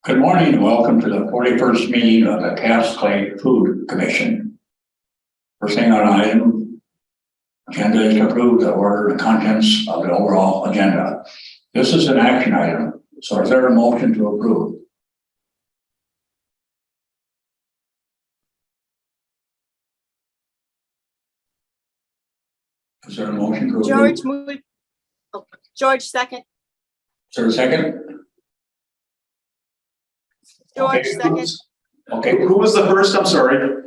Good morning and welcome to the 41st meeting of the Cass Clay Food Commission. First thing on item agenda is to approve the order and contents of the overall agenda. This is an action item, so is there a motion to approve? Is there a motion to approve? George moved. Oh, George second. Is there a second? George Okay, second. Okay, Who was the first? I'm sorry.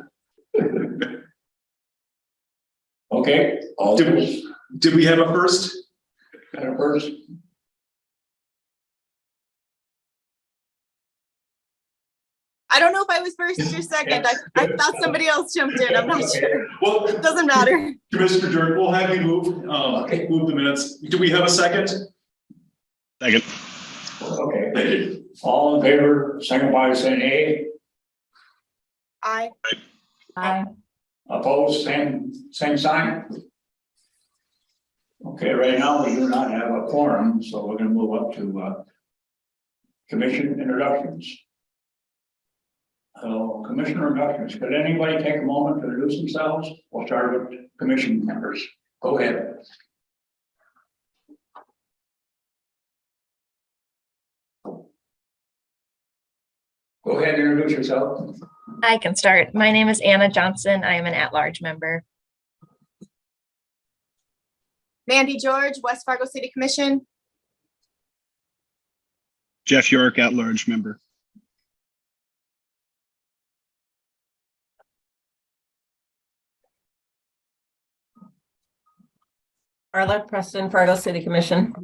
okay, all Did we have a first? got a first? I don't know if I was first or second. I thought somebody else jumped in. I'm not sure. Well, It doesn't matter. Commissioner Jordan, we'll have you move. Move the minutes. Do we have a second? Second. Okay, thank you. All in favor, second by saying A. Aye. Aye. Opposed, same sign. Okay, right now we do not have a quorum, so we're gonna move up to commission introductions. So commissioner introductions, could anybody take a moment to introduce themselves? We'll start with commission members. Go ahead. Go ahead and introduce yourself. I can start. My name is Anna Johnson. I am an at-large member. Mandy George, West Fargo City Commission. Jeff York, at-large member. Arlette Preston, Fargo City Commission.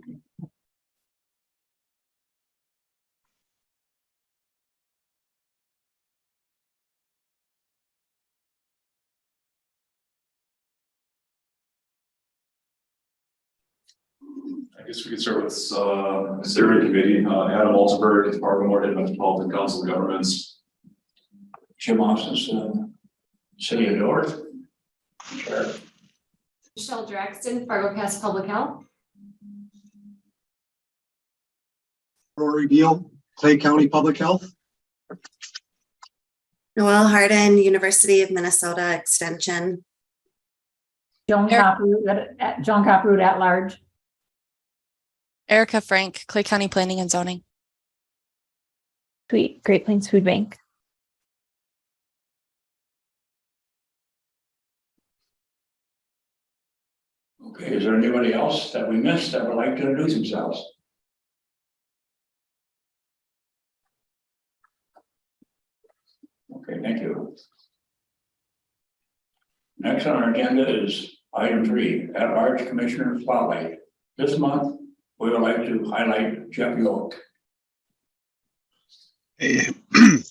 I guess we could start with steering committee. Adam Altenberg, Fargo Moorhead Metropolitan Council of Governments. Jim Austin, City of North. Sure. Michelle Draxton, Fargo Pass Public Health. Rory Beal, Clay County Public Health. Noel Harden, University of Minnesota Extension. Joan Copperroot at large. Erica Frank, Clay County Planning and Zoning. Sweet, Great Plains Food Bank. Okay, is there anybody else that we missed that would like to introduce themselves? Okay, thank you. Next on our agenda is item 3, at-large commissioner spotlight. This month, we would like to highlight Jeff York. Hey,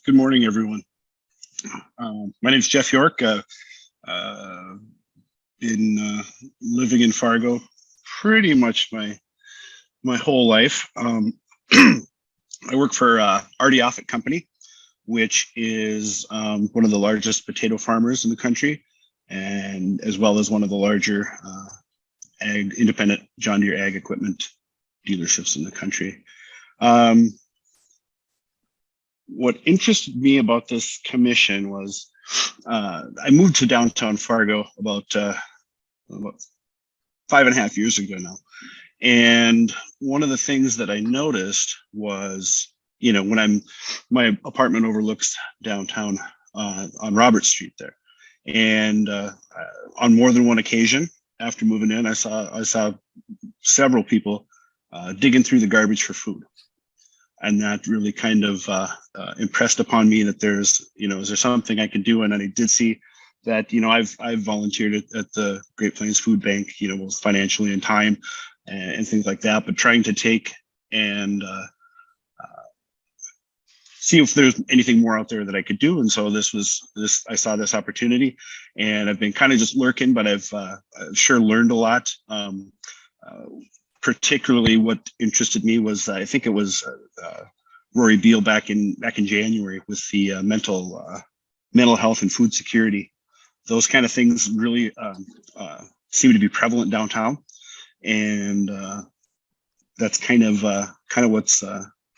good morning, everyone. My name is Jeff York. Been living in Fargo pretty much my whole life. I work for Artie Offit Company, which is one of the largest potato farmers in the country, and as well as one of the larger independent John Deere ag equipment dealerships in the country. What interested me about this commission was I moved to downtown Fargo about 5.5 years ago now. And one of the things that I noticed was, when my apartment overlooks downtown on Robert Street there. And on more than one occasion after moving in, I saw several people digging through the garbage for food. And that really kind of impressed upon me that is there something I could do? And I did see that, I've volunteered at the Great Plains Food Bank, both financially and time and things like that, but trying to take and see if there's anything more out there that I could do. And so I saw this opportunity, and I've been kind of just lurking, but I've sure learned a lot. Particularly what interested me was, I think it was Rory Beal back in January with the mental health and food security. Those kind of things really seem to be prevalent downtown, and that's kind of what's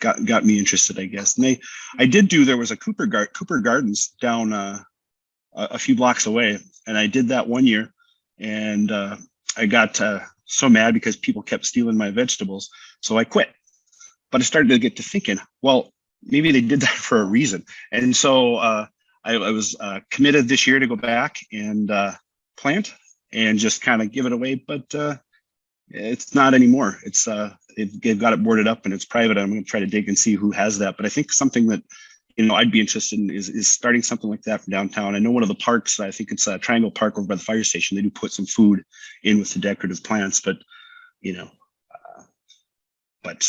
got me interested, I guess. And there was a Cooper Gardens down a few blocks away, and I did that one year, and I got so mad because people kept stealing my vegetables, so I quit. But I started to get to thinking, well, maybe they did that for a reason, and so I was committed this year to go back and plant and just kind of give it away, but it's not anymore. They've got it boarded up and it's private. I'm going to try to dig and see who has that. But I think something that, I'd be interested in is starting something like that for downtown. I know one of the parks, I think it's Triangle Park over by the fire station. They do put some food in with the decorative plants, but but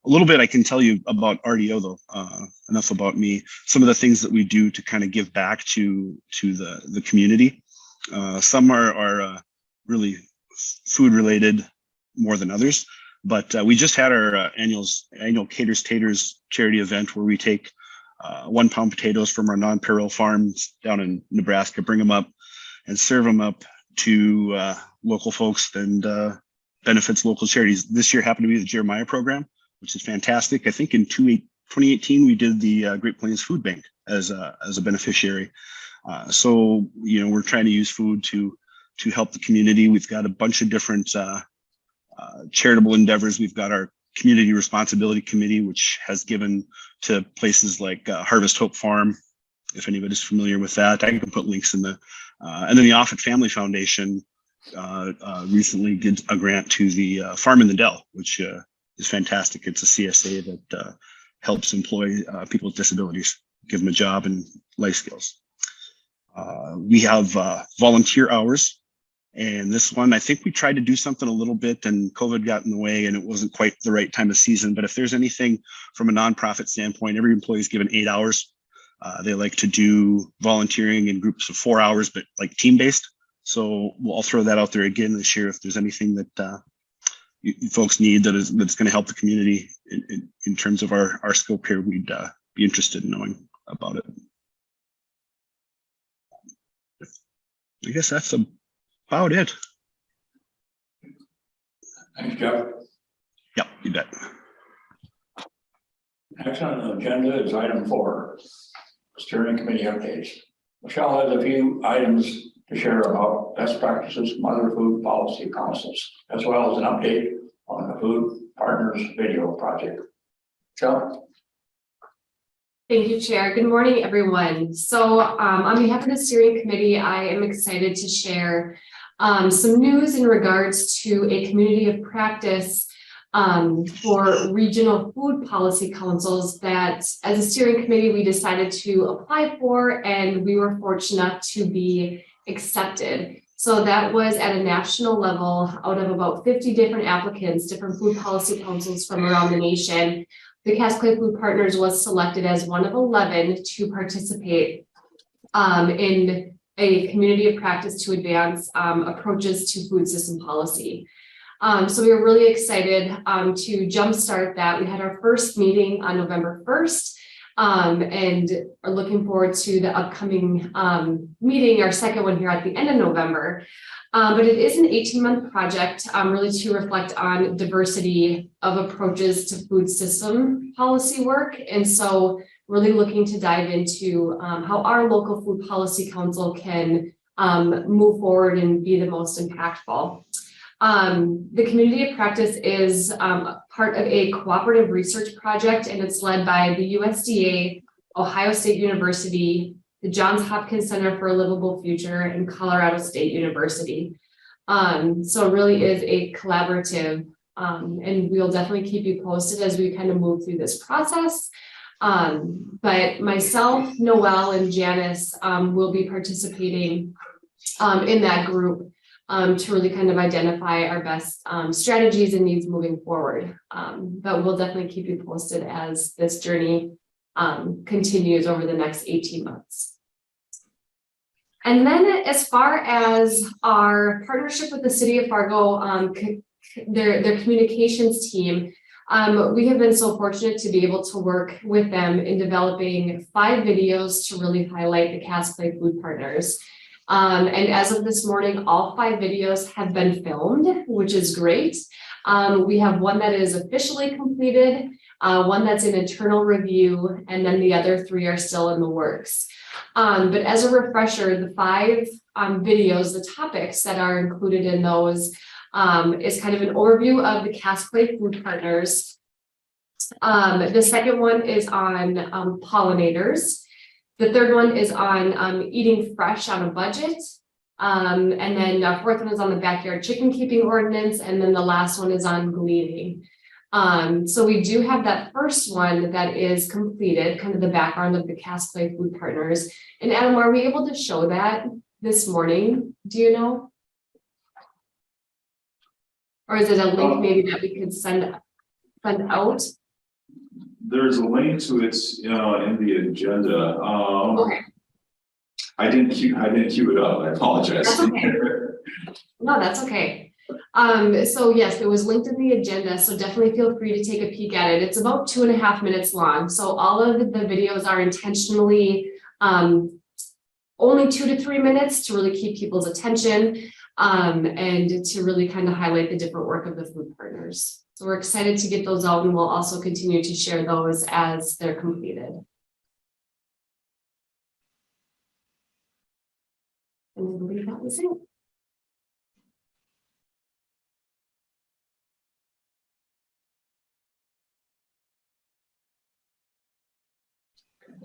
a little bit I can tell you about RDO though. Enough about me. Some of the things that we do to kind of give back to the community. Some are really food related more than others, but we just had our annual Caters Taters charity event where we take 1 pound potatoes from our non-payroll farms down in Nebraska, bring them up and serve them up to local folks and benefits local charities. This year happened to be the Jeremiah program, which is fantastic. I think in 2018 we did the Great Plains Food Bank as a beneficiary. So we're trying to use food to help the community. We've got a bunch of different charitable endeavors. We've got our Community Responsibility Committee, which has given to places like Harvest Hope Farm, if anybody's familiar with that. I can put links in and then the Offutt Family Foundation recently did a grant to the Farm in the Dell, which is fantastic. It's a CSA that helps employ people with disabilities, give them a job and life skills. We have volunteer hours. And this one, I think we tried to do something a little bit and COVID got in the way and it wasn't quite the right time of season. But if there's anything from a nonprofit standpoint, every employee is given 8 hours. They like to do volunteering in groups of 4 hours, but like team-based. So I'll throw that out there again this year. If there's anything that you folks need that's going to help the community in terms of our scope here, we'd be interested in knowing about it. I guess that's about it. Thanks, Jeff. Yeah, you bet. Next on the agenda is item 4, steering committee updates. Michelle has a few items to share about best practices from other food policy councils, as well as an update on the Food Partners video project. Michelle? Thank you, Chair. Good morning, everyone. So on behalf of the steering committee, I am excited to share some news in regards to a community of practice for regional food policy councils that as a steering committee, we decided to apply for, and we were fortunate enough to be accepted. So that was at a national level out of about 50 different applicants, different food policy councils from around the nation. The Cass Clay Food Partners was selected as one of 11 to participate in a community of practice to advance approaches to food system policy. So we were really excited to jumpstart that. We had our first meeting on November 1st and are looking forward to the upcoming meeting, our second one here at the end of November. But it is an 18-month project really to reflect on diversity of approaches to food system policy work. And so really looking to dive into how our local food policy council can move forward and be the most impactful. The community of practice is part of a cooperative research project, and it's led by the USDA, Ohio State University, the Johns Hopkins Center for a Livable Future, and Colorado State University. So it really is a collaborative, and we'll definitely keep you posted as we kind of move through this process. But myself, Noelle, and Janice will be participating in that group to really kind of identify our best strategies and needs moving forward. But we'll definitely keep you posted as this journey continues over the next 18 months. And then as far as our partnership with the City of Fargo, their communications team, we have been so fortunate to be able to work with them in developing 5 videos to really highlight the Cass Clay Food Partners. And as of this morning, all 5 videos have been filmed, which is great. We have one that is officially completed. one that's in internal review, and then the other 3 are still in the works. But as a refresher, the 5 videos, the topics that are included in those is kind of an overview of the Cass Clay Food Partners. The second one is on pollinators. The third one is on eating fresh on a budget. And then the fourth one is on the backyard chicken keeping ordinance. And then the last one is on gleaning. So we do have that first one that is completed, kind of the background of the Cass Clay Food Partners. And Adam, are we able to show that this morning? Do you know? Or is it a link maybe that we could send out? There's a link to it in the agenda. Okay. I didn't queue it up. I apologize. That's okay. No, that's okay. So yes, it was linked in the agenda, so definitely feel free to take a peek at it. It's about 2.5 minutes long. So all of the videos are intentionally only 2 to 3 minutes to really keep people's attention and to really kind of highlight the different work of the food partners. So we're excited to get those out, and we'll also continue to share those as they're completed. And I believe that was it.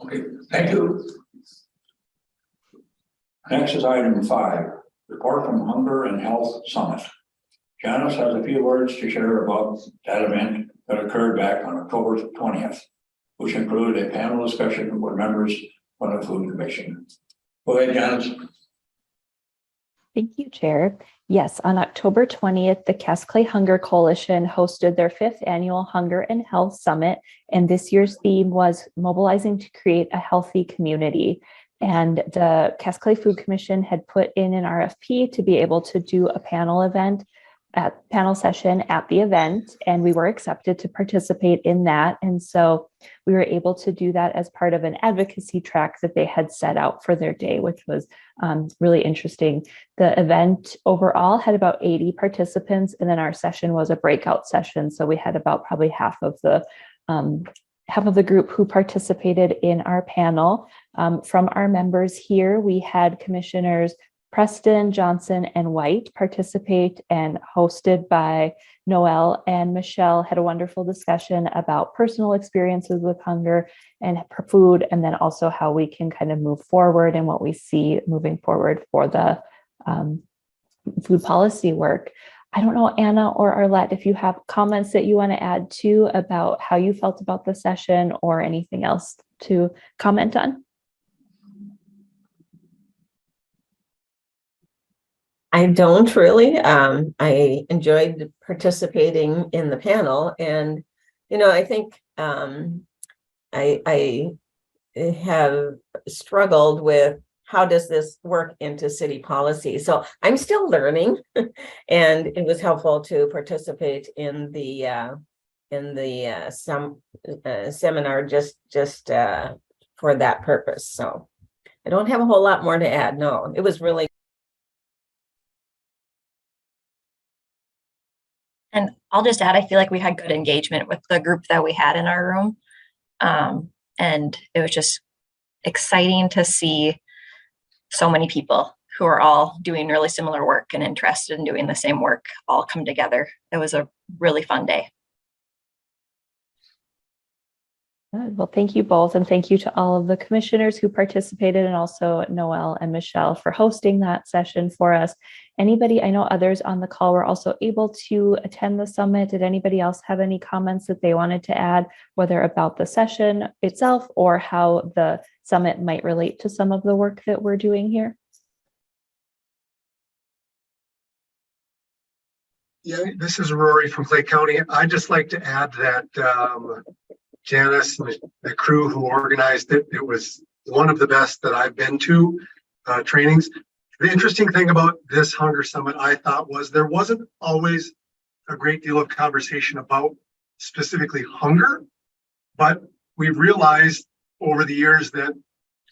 Okay, thank you. Next is item 5, report from Hunger and Health Summit. Janice has a few words to share about that event that occurred back on October 20th, which included a panel discussion with members from the Food Commission. Go ahead, Janice. Thank you, Chair. Yes, on October 20th, the Cass Clay Hunger Coalition hosted their 5th annual Hunger and Health Summit, and this year's theme was mobilizing to create a healthy community. And the Cass Clay Food Commission had put in an RFP to be able to do a panel session at the event, and we were accepted to participate in that. And so we were able to do that as part of an advocacy track that they had set out for their day, which was really interesting. The event overall had about 80 participants, and then our session was a breakout session. So we had about probably half of the group who participated in our panel. From our members here, we had Commissioners Preston, Johnson, and White participate, and hosted by Noel and Michelle had a wonderful discussion about personal experiences with hunger and food, and then also how we can kind of move forward and what we see moving forward for the food policy work. I don't know, Anna or Arlette, if you have comments that you want to add to about how you felt about the session or anything else to comment on. I don't really. I enjoyed participating in the panel, and I think I have struggled with how does this work into city policy. So I'm still learning, and it was helpful to participate in the seminar just for that purpose. So I don't have a whole lot more to add. No, it was really. And I'll just add, I feel like we had good engagement with the group that we had in our room. And it was just exciting to see so many people who are all doing really similar work and interested in doing the same work all come together. It was a really fun day. Good. Well, thank you both. And thank you to all of the commissioners who participated, and also Noel and Michelle for hosting that session for us. Anybody, I know others on the call were also able to attend the summit. Did anybody else have any comments that they wanted to add, whether about the session itself or how the summit might relate to some of the work that we're doing here? Yeah, this is Rory from Clay County. I'd just like to add that Janice and the crew who organized it, it was one of the best that I've been to trainings. The interesting thing about this Hunger Summit, I thought, was there wasn't always a great deal of conversation about specifically hunger, but we've realized over the years that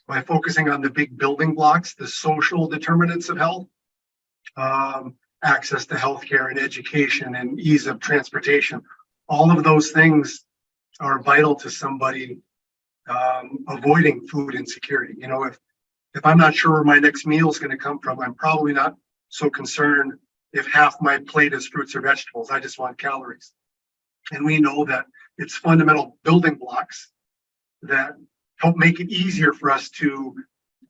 by focusing on the big building blocks, the social determinants of health, access to healthcare and education and ease of transportation, all of those things are vital to somebody avoiding food insecurity. You know, if I'm not sure where my next meal is going to come from, I'm probably not so concerned if half my plate is fruits or vegetables. I just want calories. And we know that it's fundamental building blocks that help make it easier for us to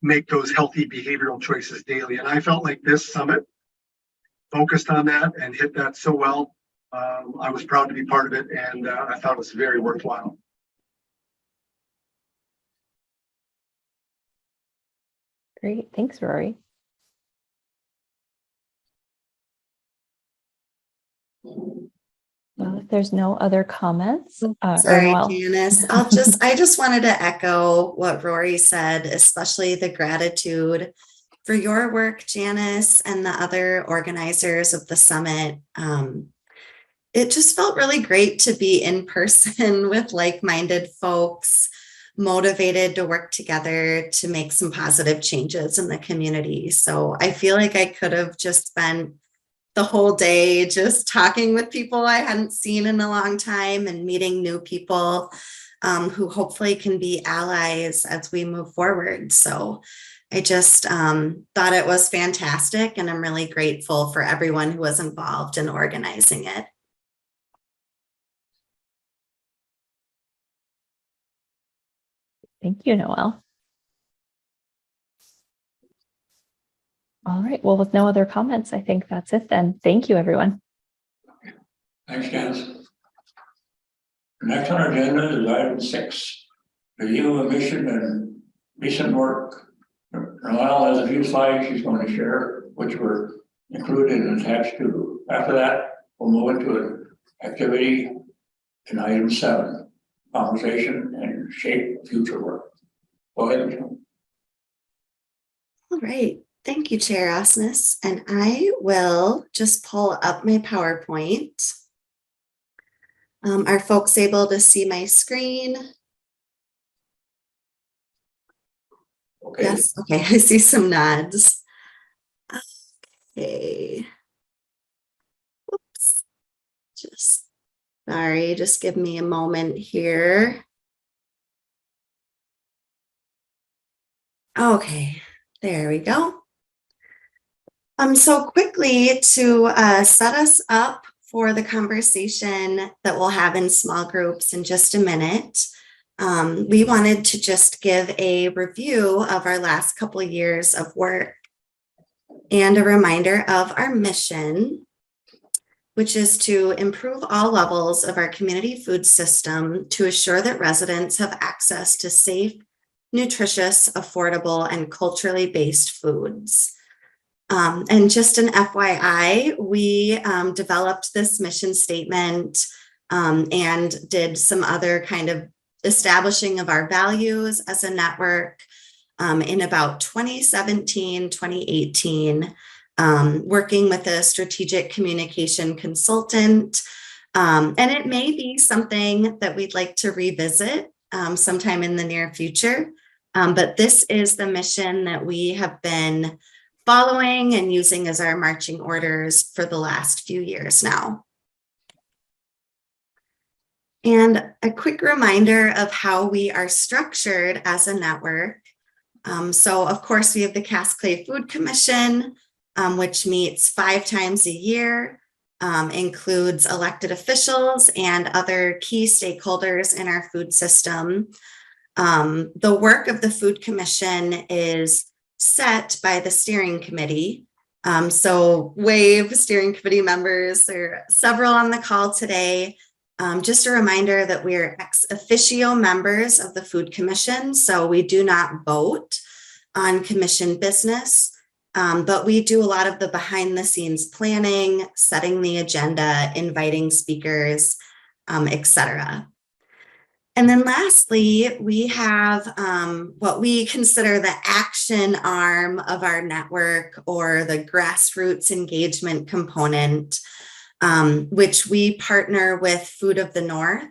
make those healthy behavioral choices daily. And I felt like this summit focused on that and hit that so well. I was proud to be part of it, and I thought it was very worthwhile. Great. Thanks, Rory. Well, if there's no other comments, Sorry, Noelle. Janice. I just wanted to echo what Rory said, especially the gratitude for your work, Janice, and the other organizers of the summit. It just felt really great to be in person with like-minded folks, motivated to work together to make some positive changes in the community. So I feel like I could have just spent the whole day just talking with people I hadn't seen in a long time and meeting new people who hopefully can be allies as we move forward. So I just thought it was fantastic, and I'm really grateful for everyone who was involved in organizing it. Thank you, Noelle. All right. Well, with no other comments, I think that's it then. Thank you, everyone. Thanks, Janice. The next on our agenda is item 6, review of mission and recent work. Noelle has a few slides she's going to share, which were included and attached to. After that, we'll move into an activity in item 7, conversation and shape future work. Go ahead, Michelle. All right. Thank you, Chair Osnes. And I will just pull up my PowerPoint. Are folks able to see my screen? Okay. Yes. Okay. I see some nods. Okay. Oops. Sorry, just give me a moment here. Okay. There we go. So quickly to set us up for the conversation that we'll have in small groups in just a minute, we wanted to just give a review of our last couple of years of work and a reminder of our mission, which is to improve all levels of our community food system to assure that residents have access to safe, nutritious, affordable, and culturally based foods. And just an FYI, we developed this mission statement and did some other kind of establishing of our values as a network in about 2017, 2018, working with a strategic communication consultant. And it may be something that we'd like to revisit sometime in the near future. But this is the mission that we have been following and using as our marching orders for the last few years now. And a quick reminder of how we are structured as a network. So of course, we have the Cass Clay Food Commission, which meets 5 times a year, includes elected officials and other key stakeholders in our food system. The work of the Food Commission is set by the steering committee. So wave steering committee members, there are several on the call today. Just a reminder that we're ex officio members of the Food Commission, so we do not vote on commission business, but we do a lot of the behind the scenes planning, setting the agenda, inviting speakers, etc. And then lastly, we have what we consider the action arm of our network, or the grassroots engagement component, which we partner with Food of the North.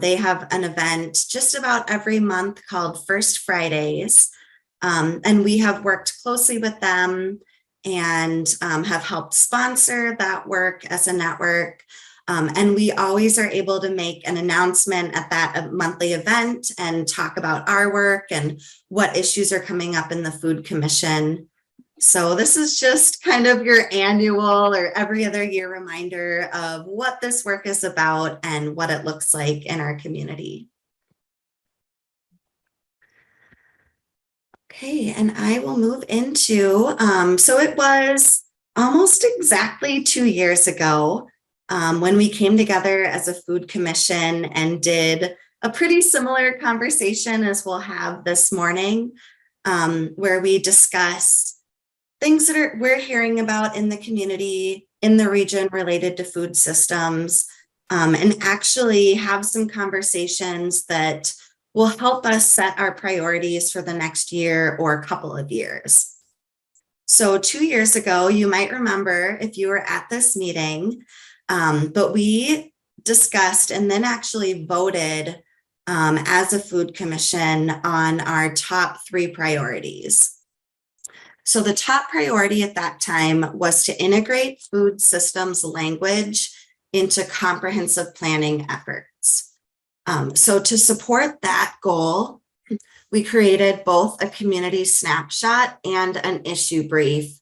They have an event just about every month called First Fridays. And we have worked closely with them and have helped sponsor that work as a network. And we always are able to make an announcement at that monthly event and talk about our work and what issues are coming up in the Food Commission. So this is just kind of your annual or every other year reminder of what this work is about and what it looks like in our community. Okay, and I will move into, so it was almost exactly 2 years ago when we came together as a food commission and did a pretty similar conversation as we'll have this morning, where we discuss things that we're hearing about in the community, in the region related to food systems, and actually have some conversations that will help us set our priorities for the next year or a couple of years. So 2 years ago, you might remember if you were at this meeting, but we discussed and then actually voted as a food commission on our top 3 priorities. So the top priority at that time was to integrate food systems language into comprehensive planning efforts. So to support that goal, we created both a community snapshot and an issue brief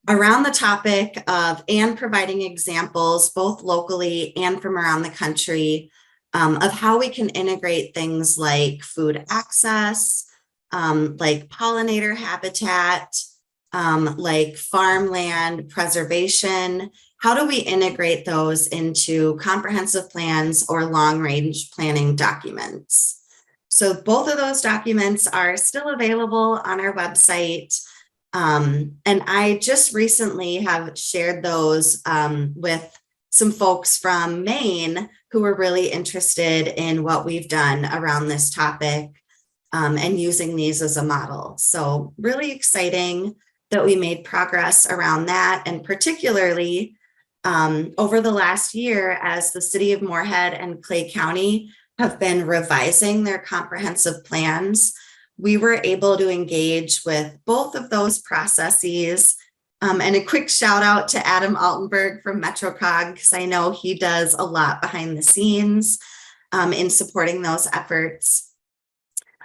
around the topic of and providing examples both locally and from around the country of how we can integrate things like food access, like pollinator habitat, like farmland preservation. How do we integrate those into comprehensive plans or long-range planning documents? So both of those documents are still available on our website. And I just recently have shared those with some folks from Maine who were really interested in what we've done around this topic and using these as a model. So really exciting that we made progress around that, and particularly over the last year as the city of Moorhead and Clay County have been revising their comprehensive plans, we were able to engage with both of those processes. And a quick shout out to Adam Altenberg from MetroCog, because I know he does a lot behind the scenes in supporting those efforts.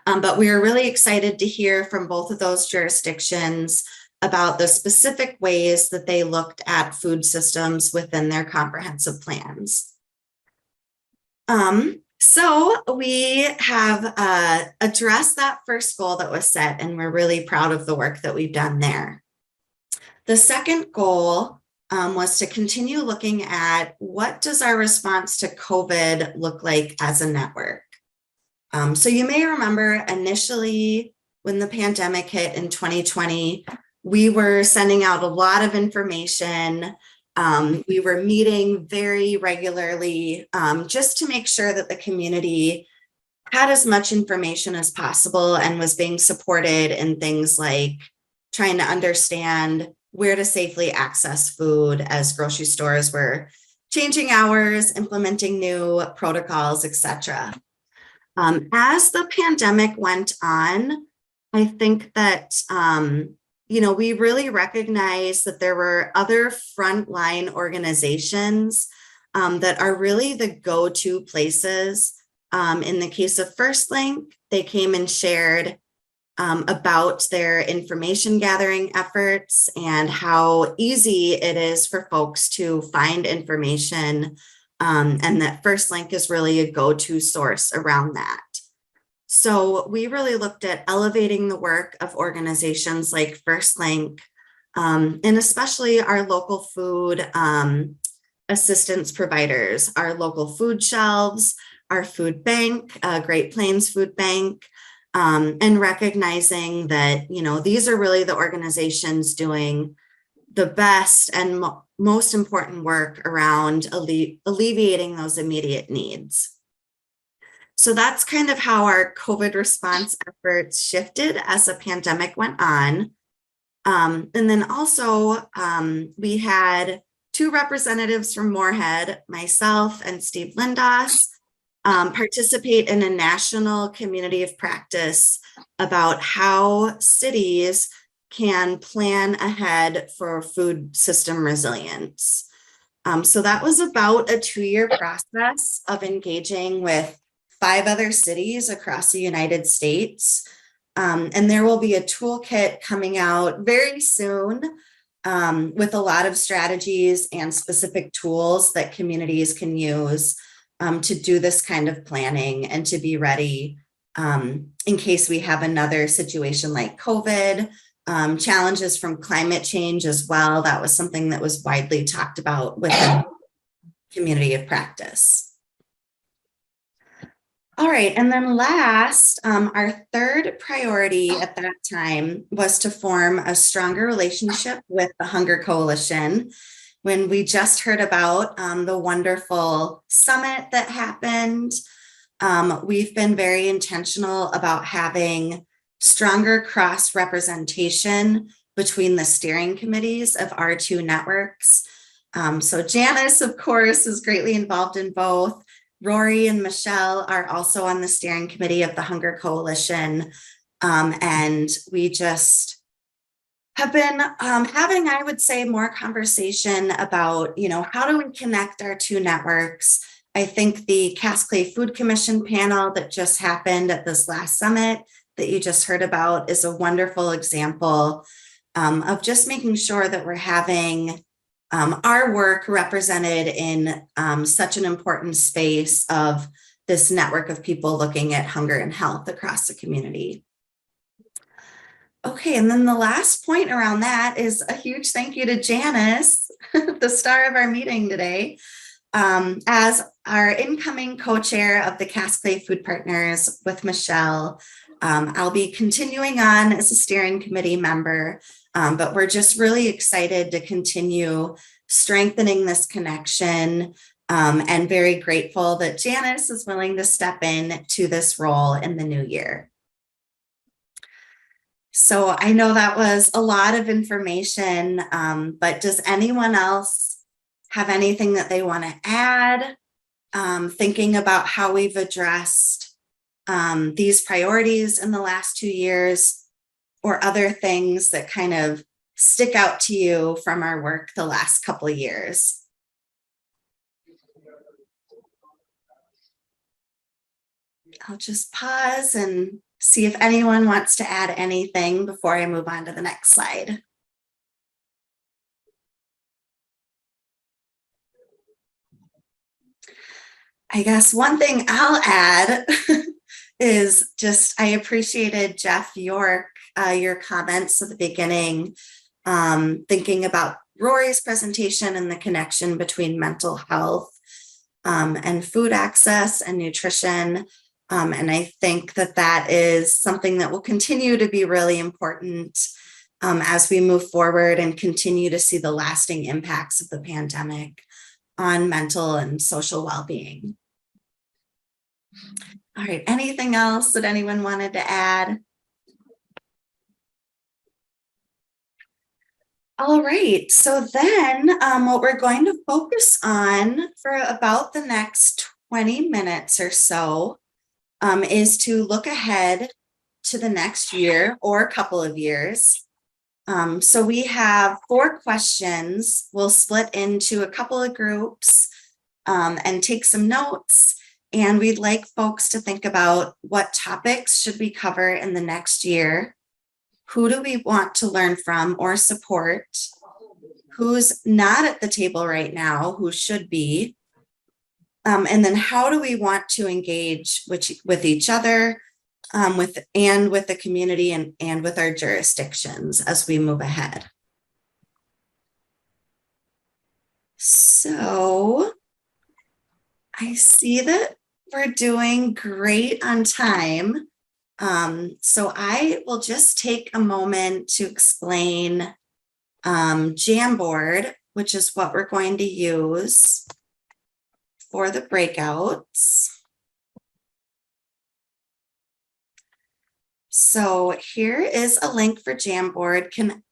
But we are really excited to hear from both of those jurisdictions about the specific ways that they looked at food systems within their comprehensive plans. So we have addressed that first goal that was set, and we're really proud of the work that we've done there. The second goal was to continue looking at what does our response to COVID look like as a network. So you may remember initially when the pandemic hit in 2020, we were sending out a lot of information. We were meeting very regularly just to make sure that the community had as much information as possible and was being supported in things like trying to understand where to safely access food as grocery stores were changing hours, implementing new protocols, etc. As the pandemic went on, I think that we really recognized that there were other frontline organizations that are really the go-to places. In the case of FirstLink, they came and shared about their information gathering efforts and how easy it is for folks to find information, and that FirstLink is really a go-to source around that. So we really looked at elevating the work of organizations like FirstLink, and especially our local food assistance providers, our local food shelves, our food bank, Great Plains Food Bank, and recognizing that, these are really the organizations doing the best and most important work around alleviating those immediate needs. So that's kind of how our COVID response efforts shifted as the pandemic went on. And then also we had 2 representatives from Moorhead, myself and Steve Lindos, participate in a national community of practice about how cities can plan ahead for food system resilience. So that was about a 2-year process of engaging with 5 other cities across the United States. And there will be a toolkit coming out very soon with a lot of strategies and specific tools that communities can use to do this kind of planning and to be ready in case we have another situation like COVID, challenges from climate change as well. That was something that was widely talked about within community of practice. All right, and then last, our third priority at that time was to form a stronger relationship with the Hunger Coalition. When we just heard about the wonderful summit that happened, we've been very intentional about having stronger cross-representation between the steering committees of our 2 networks. So Janice, of course, is greatly involved in both. Rory and Michelle are also on the steering committee of the Hunger Coalition. And we just have been having, I would say, more conversation about, how do we connect our 2 networks? I think the Cass Clay Food Commission panel that just happened at this last summit that you just heard about is a wonderful example of just making sure that we're having our work represented in such an important space of this network of people looking at hunger and health across the community. Okay, and then the last point around that is a huge thank you to Janice, the star of our meeting today. As our incoming co-chair of the Cass Clay Food Partners with Michelle, I'll be continuing on as a steering committee member, but we're just really excited to continue strengthening this connection and very grateful that Janice is willing to step in to this role in the new year. So I know that was a lot of information, but does anyone else have anything that they want to add? Thinking about how we've addressed these priorities in the last 2 years, or other things that kind of stick out to you from our work the last couple of years? I'll just pause and see if anyone wants to add anything before I move on to the next slide. I guess one thing I'll add is just, I appreciated, Jeff York, your comments at the beginning, thinking about Rory's presentation and the connection between mental health and food access and nutrition. And I think that that is something that will continue to be really important as we move forward and continue to see the lasting impacts of the pandemic on mental and social well-being. All right, anything else that anyone wanted to add? All right, so then what we're going to focus on for about the next 20 minutes or so is to look ahead to the next year or a couple of years. So we have 4 questions. We'll split into a couple of groups and take some notes. And we'd like folks to think about what topics should we cover in the next year? Who do we want to learn from or support? Who's not at the table right now, who should be? And then how do we want to engage with each other, with the community and with our jurisdictions as we move ahead? So I see that we're doing great on time. So I will just take a moment to explain Jamboard, which is what we're going to use for the breakouts. So here is a link for Jamboard.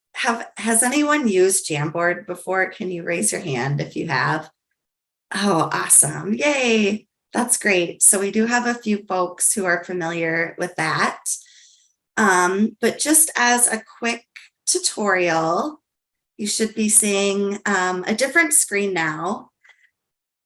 Has anyone used Jamboard before? Can you raise your hand if you have? Oh, awesome. Yay. That's great. So we do have a few folks who are familiar with that. But just as a quick tutorial, You should be seeing a different screen now.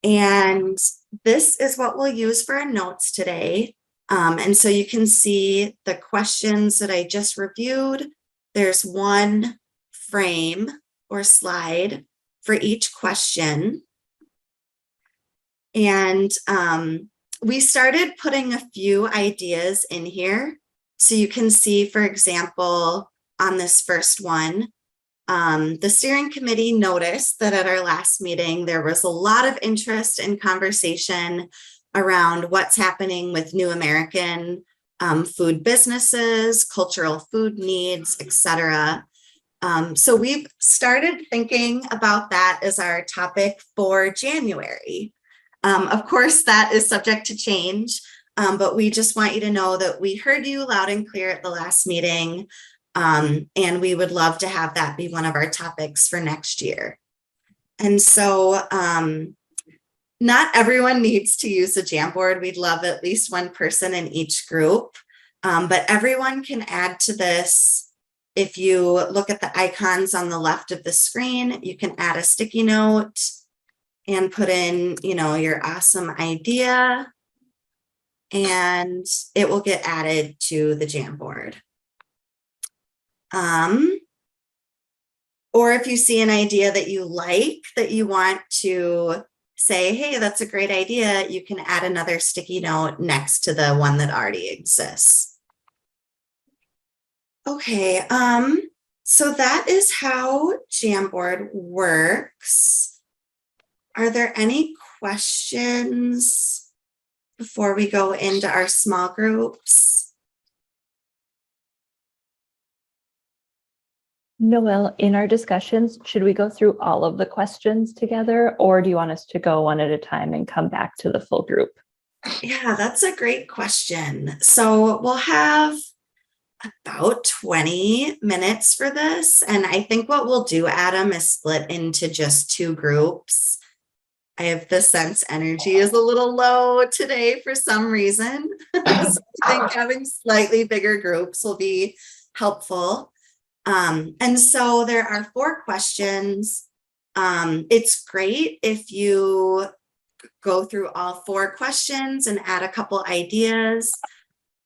And this is what we'll use for our notes today. And so you can see the questions that I just reviewed. There's one frame or slide for each question. And we started putting a few ideas in here. So you can see, for example, on this first one, the steering committee noticed that at our last meeting, there was a lot of interest and conversation around what's happening with New American food businesses, cultural food needs, etc. So we've started thinking about that as our topic for January. Of course, that is subject to change, but we just want you to know that we heard you loud and clear at the last meeting. And we would love to have that be one of our topics for next year. And so not everyone needs to use the Jamboard. We'd love at least one person in each group, but everyone can add to this. If you look at the icons on the left of the screen, you can add a sticky note and put in, your awesome idea, and it will get added to the Jamboard. Or if you see an idea that you like, that you want to say, hey, that's a great idea, you can add another sticky note next to the one that already exists. Okay, so that is how Jamboard works. Are there any questions before we go into our small groups? Noelle, in our discussions, should we go through all of the questions together, or do you want us to go one at a time and come back to the full group? Yeah, that's a great question. So we'll have about 20 minutes for this. And I think what we'll do, Adam, is split into just two groups. I have the sense energy is a little low today for some reason. So I think having slightly bigger groups will be helpful. And so there are 4 questions. It's great if you go through all 4 questions and add a couple ideas.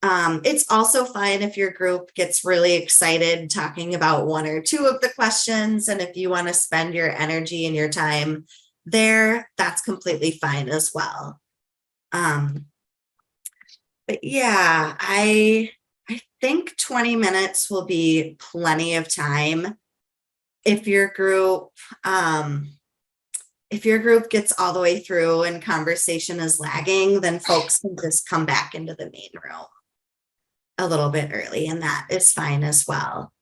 It's also fine if your group gets really excited talking about 1 or 2 of the questions. And if you want to spend your energy and your time there, that's completely fine as well. But yeah, I think 20 minutes will be plenty of time. If your group gets all the way through and conversation is lagging, then folks can just come back into the main room a little bit early, and that is fine as well.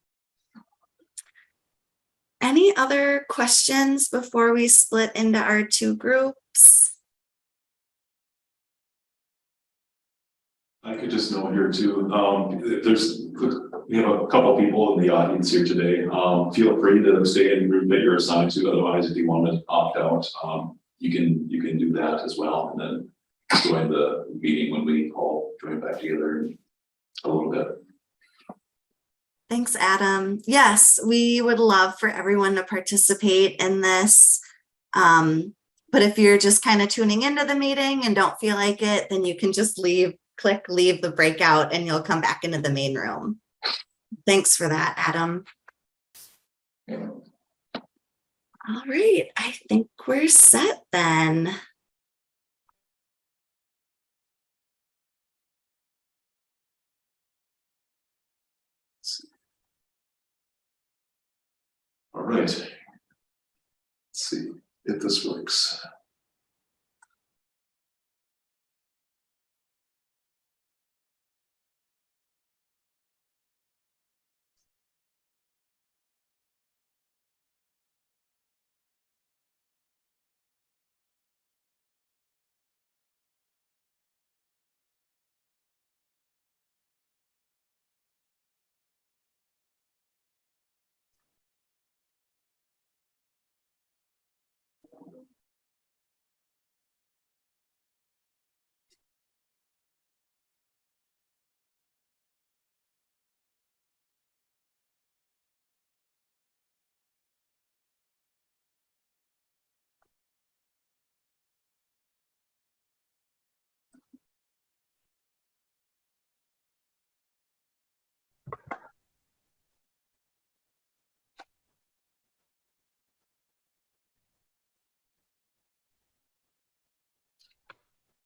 Any other questions before we split into our 2 groups? I could just note here too, we have a couple people in the audience here today. Feel free to stay in the group that you're assigned to. Otherwise, if you want to opt out, you can do that as well, and then join the meeting when we all join back together in a little bit. Thanks, Adam. Yes, we would love for everyone to participate in this. But if you're just kind of tuning into the meeting and don't feel like it, then you can just click leave the breakout, and you'll come back into the main room. Thanks for that, Adam. All right, I think we're set then. All right. Let's see if this works.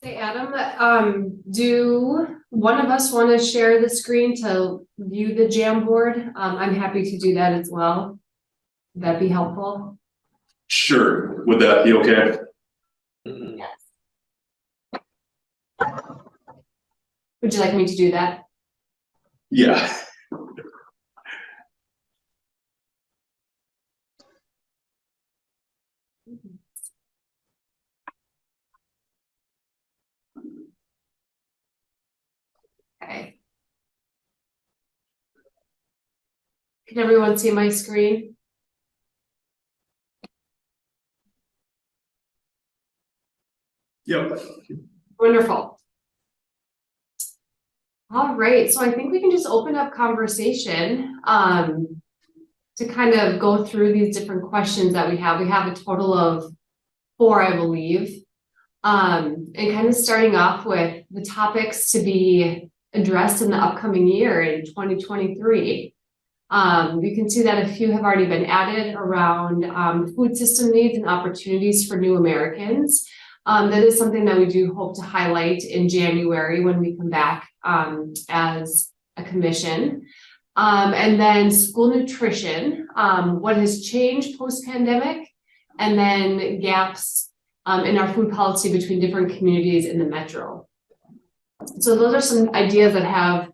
Hey, Adam, do one of us want to share the screen to view the Jamboard? I'm happy to do that as well. Would that be helpful? Sure, would that be okay? Would you like me to do that? Yeah. Okay. Can everyone see my screen? Yep. Wonderful. All right, so I think we can just open up conversation to kind of go through these different questions that we have. We have a total of 4, I believe. And kind of starting off with the topics to be addressed in the upcoming year in 2023. You can see that a few have already been added around food system needs and opportunities for new Americans. That is something that we do hope to highlight in January when we come back as a commission. And then school nutrition, what has changed post-pandemic, and then gaps in our food policy between different communities in the metro. So those are some ideas that have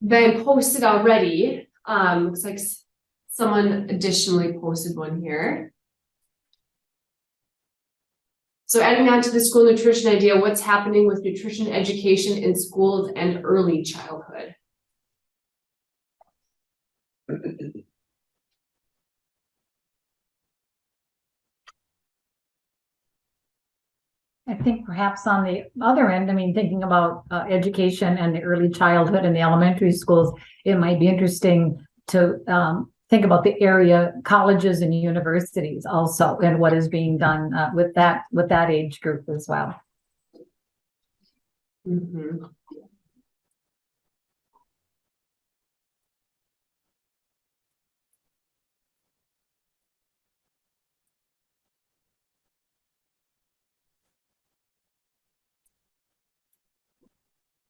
been posted already. Looks like someone additionally posted one here. So adding on to the school nutrition idea, what's happening with nutrition education in schools and early childhood? I think perhaps on the other end, I mean, thinking about education and the early childhood and the elementary schools, it might be interesting to think about the area colleges and universities also, and what is being done with that age group as well. Mm-hmm.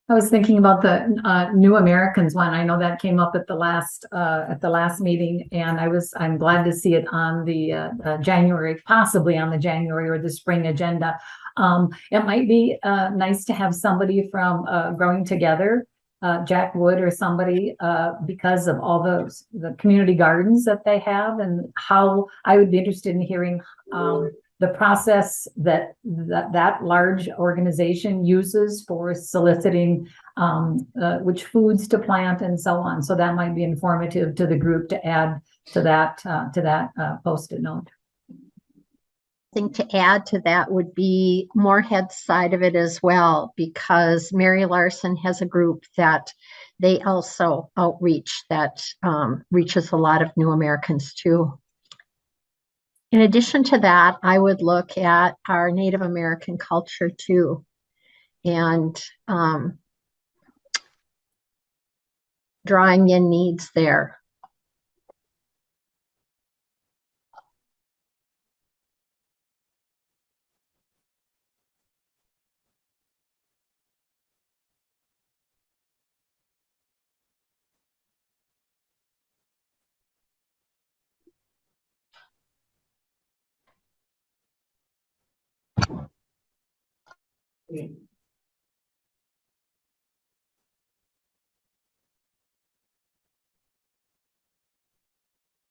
I was thinking about the New Americans one. I know that came up at the last meeting, and I'm glad to see it on the January, possibly on the January or the spring agenda. It might be nice to have somebody from Growing Together, Jack Wood or somebody, because of all the community gardens that they have, and how I would be interested in hearing the process that large organization uses for soliciting which foods to plant and so on. So that might be informative to the group to add to that post-it note. I think to add to that would be Moorhead's side of it as well, because Mary Larson has a group that they also outreach that reaches a lot of new Americans too. In addition to that, I would look at our Native American culture too, and drawing in needs there.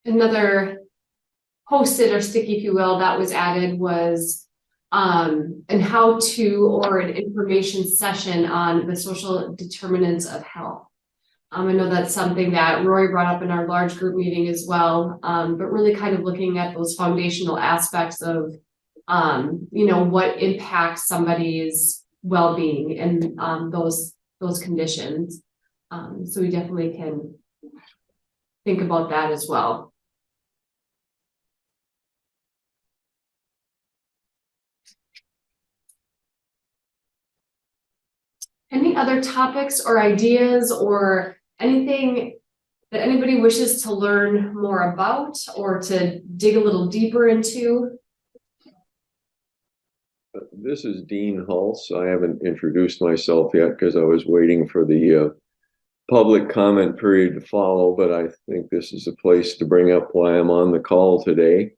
Another post-it or sticky, if you will, that was added was an how-to or an information session on the social determinants of health. I know that's something that Rory brought up in our large group meeting as well, but really kind of looking at those foundational aspects of, what impacts somebody's well-being and those conditions. So we definitely can think about that as well. Any other topics or ideas or anything that anybody wishes to learn more about or to dig a little deeper into? This is Dean Hulse. I haven't introduced myself yet because I was waiting for the public comment period to follow, but I think this is a place to bring up why I'm on the call today.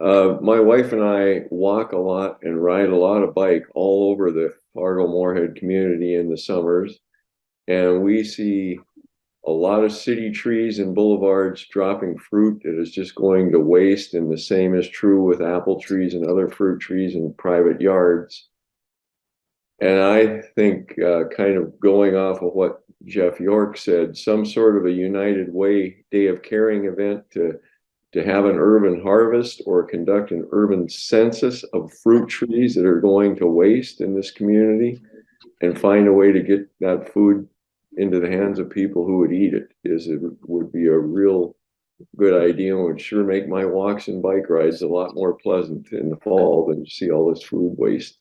My wife and I walk a lot and ride a lot of bike all over the Fargo-Moorhead community in the summers, and we see a lot of city trees and boulevards dropping fruit that is just going to waste, and the same is true with apple trees and other fruit trees in private yards. And I think kind of going off of what Jeff York said, some sort of a United Way Day of Caring event to have an urban harvest or conduct an urban census of fruit trees that are going to waste in this community and find a way to get that food into the hands of people who would eat it would be a real good idea and would sure make my walks and bike rides a lot more pleasant in the fall than to see all this food waste.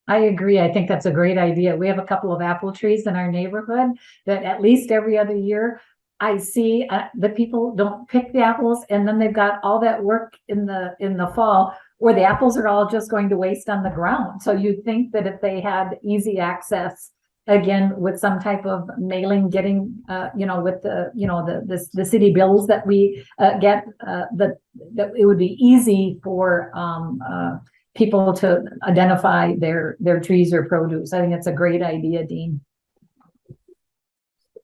I agree. I think that's a great idea. We have a couple of apple trees in our neighborhood that at least every other year I see the people don't pick the apples, and then they've got all that work in the fall where the apples are all just going to waste on the ground. So you'd think that if they had easy access, again, with some type of mailing, getting, with the city bills that we get, that it would be easy for people to identify their trees or produce. I think it's a great idea, Dean.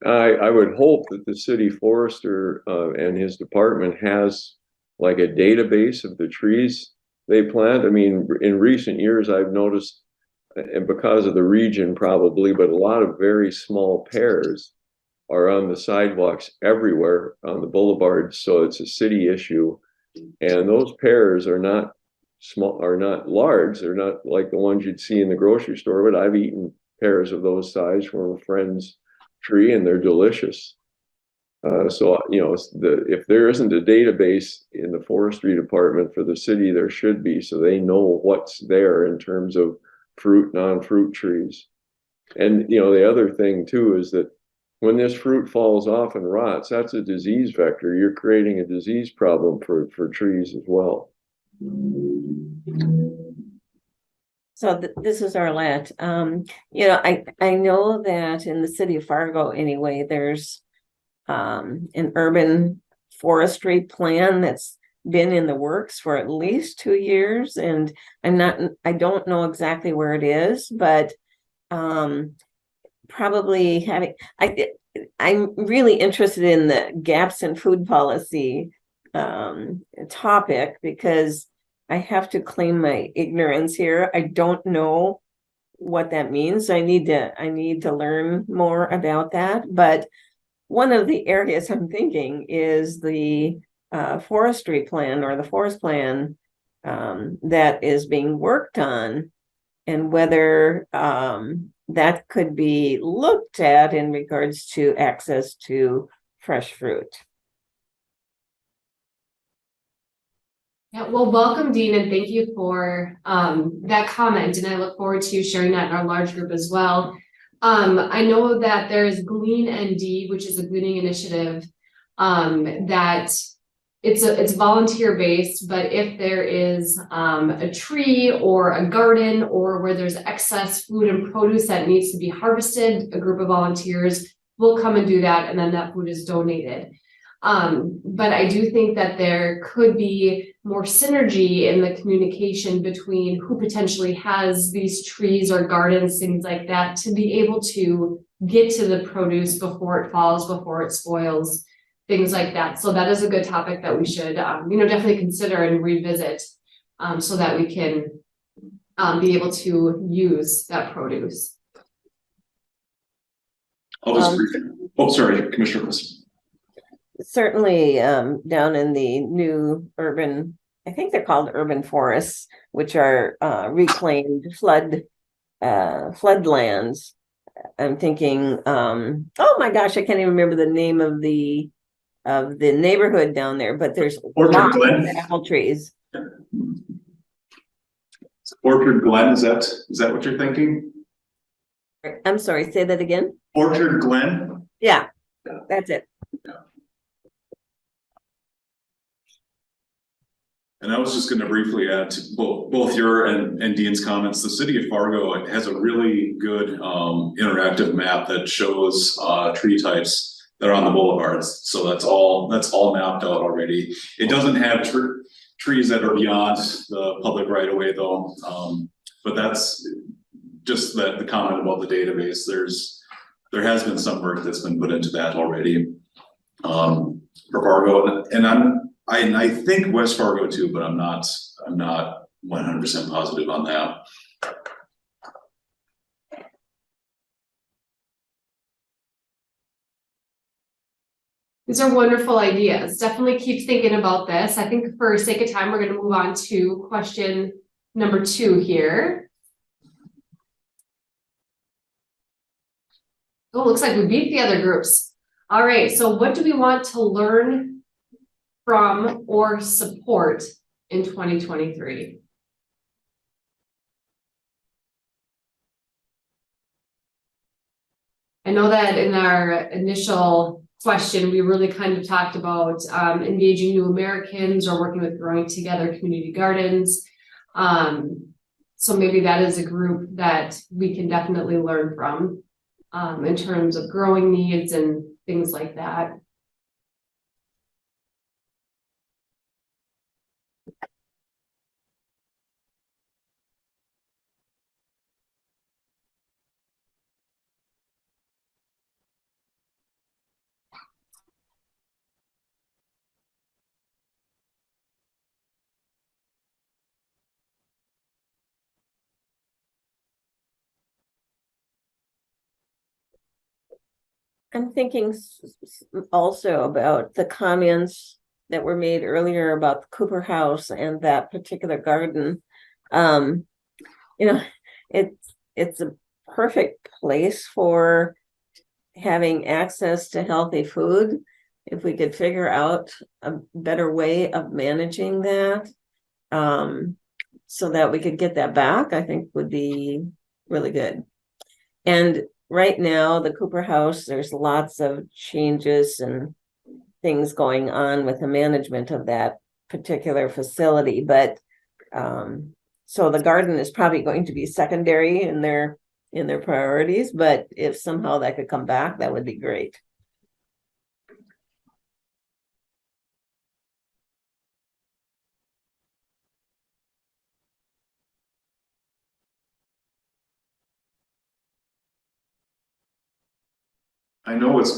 I would hope that the city forester and his department has like a database of the trees they plant. I mean, in recent years, I've noticed, and because of the region probably, but a lot of very small pears are on the sidewalks everywhere on the boulevards. So it's a city issue. And those pears are not small, are not large. They're not like the ones you'd see in the grocery store, but I've eaten pears of those size from a friend's tree and they're delicious. So, if there isn't a database in the forestry department for the city, there should be, so they know what's there in terms of fruit, non-fruit trees. And, the other thing too is that when this fruit falls off and rots, that's a disease vector. You're creating a disease problem for trees as well. So this is Arlette. I know that in the city of Fargo anyway, there's an urban forestry plan that's been in the works for at least 2 years, and I don't know exactly where it is, but probably I'm really interested in the gaps in food policy topic, because I have to claim my ignorance here. I don't know what that means. I need to learn more about that. But one of the areas I'm thinking is the forestry plan, or the forest plan that is being worked on, and whether that could be looked at in regards to access to fresh fruit. Yeah, well, welcome, Dean, and thank you for that comment. And I look forward to sharing that in our large group as well. I know that there's Glean ND, which is a gleaning initiative that it's volunteer based, but if there is a tree or a garden or where there's excess food and produce that needs to be harvested, a group of volunteers will come and do that, and then that food is donated. But I do think that there could be more synergy in the communication between who potentially has these trees or gardens, things like that, to be able to get to the produce before it falls, before it spoils, things like that. So that is a good topic that we should, definitely consider and revisit, so that we can be able to use that produce. Sorry, Commissioner Wilson. Certainly, down in the new urban, I think they're called urban forests, which are reclaimed floodlands. I'm thinking, oh my gosh, I can't even remember the name of the neighborhood down there, but there's Orchard Glen. apple trees. Orchard Glen, is that what you're thinking? I'm sorry, say that again. Orchard Glen? Yeah, that's it. Yeah. And I was just going to briefly add to both your and Dean's comments. The city of Fargo has a really good interactive map that shows tree types that are on the boulevards. So that's all mapped out already. It doesn't have trees that are beyond the public right of way though. But that's just the comment about the database. There has been some work that's been put into that already for Fargo, and I think West Fargo too, but I'm not 100% positive on that. These are wonderful ideas. Definitely keep thinking about this. I think for sake of time, we're going to move on to question number 2 here. Oh, looks like we beat the other groups. All right, so what do we want to learn from or support in 2023? I know that in our initial question, we really kind of talked about engaging new Americans or working with Growing Together Community Gardens. So maybe that is a group that we can definitely learn from in terms of growing needs and things like that. I'm thinking also about the comments that were made earlier about the Cooper House and that particular garden. It's a perfect place for having access to healthy food. If we could figure out a better way of managing that, so that we could get that back, I think would be really good. And right now, the Cooper House, there's lots of changes and things going on with the management of that particular facility. But so the garden is probably going to be secondary in their priorities. But if somehow that could come back, that would be great. I know it's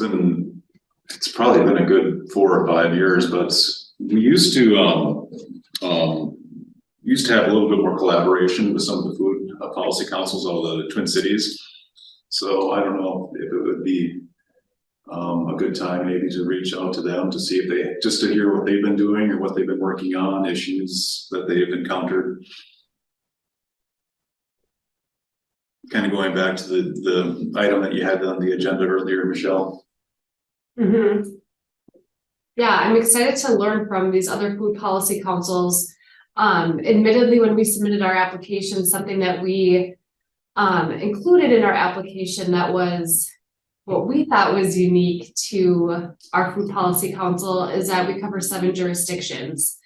probably been a good 4 or 5 years, but we used to have a little bit more collaboration with some of the food policy councils of the Twin Cities. So I don't know if it would be a good time maybe to reach out to them to see if just to hear what they've been doing or what they've been working on, issues that they've encountered. Kind of going back to the item that you had on the agenda earlier, Michelle. Mm-hmm. Yeah, I'm excited to learn from these other food policy councils. Admittedly, when we submitted our application, something that we included in our application that was what we thought was unique to our food policy council is that we cover 7 jurisdictions.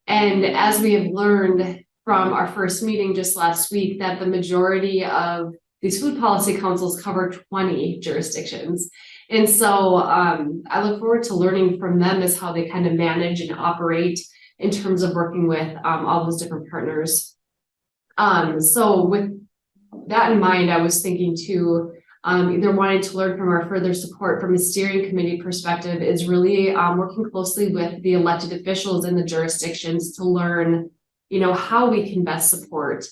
And as we have learned from our first meeting just last week, that the majority of these food policy councils cover 20 jurisdictions. And so I look forward to learning from them as how they kind of manage and operate in terms of working with all those different partners. So with that in mind, I was thinking too, either wanting to learn from our further support from a steering committee perspective is really working closely with the elected officials in the jurisdictions to learn, how we can best support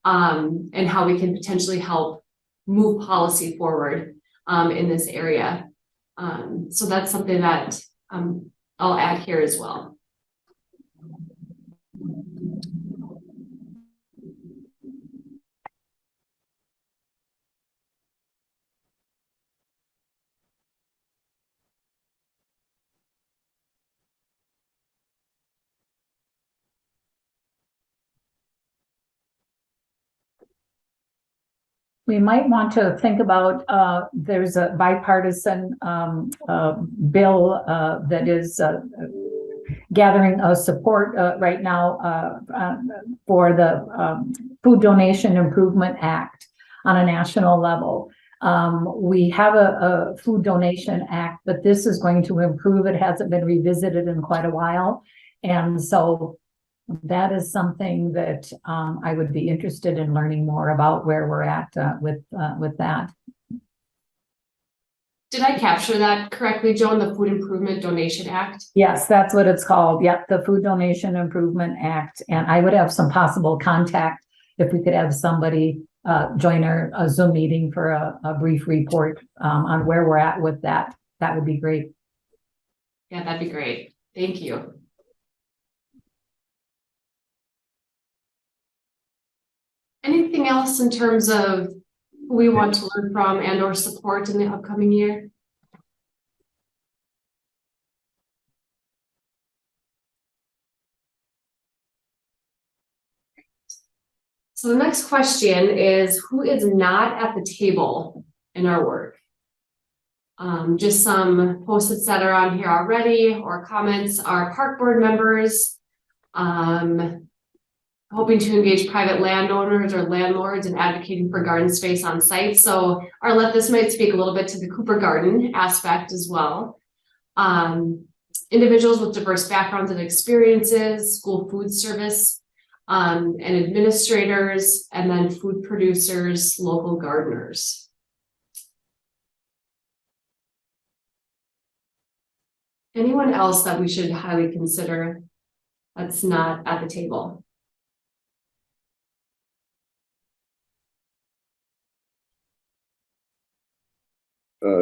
and how we can potentially help move policy forward in this area. So that's something that I'll add here as well. We might want to think about, there's a bipartisan bill that is gathering support right now for the Food Donation Improvement Act on a national level. We have a Food Donation Act, but this is going to improve. It hasn't been revisited in quite a while. And so that is something that I would be interested in learning more about where we're at with that. Did I capture that correctly, Joan? The Food Improvement Donation Act? Yes, that's what it's called. Yep, the Food Donation Improvement Act. And I would have some possible contact if we could have somebody join our Zoom meeting for a brief report on where we're at with that. That would be great. Yeah, that'd be great. Thank you. Anything else in terms of who we want to learn from and or support in the upcoming year? So the next question is, who is not at the table in our work? Just some post-its that are on here already or comments. Our park board members, hoping to engage private landowners or landlords in advocating for garden space on site. So Arlette, this might speak a little bit to the Cooper Garden aspect as well. Individuals with diverse backgrounds and experiences, school food service, and administrators, and then food producers, local gardeners. Anyone else that we should highly consider that's not at the table?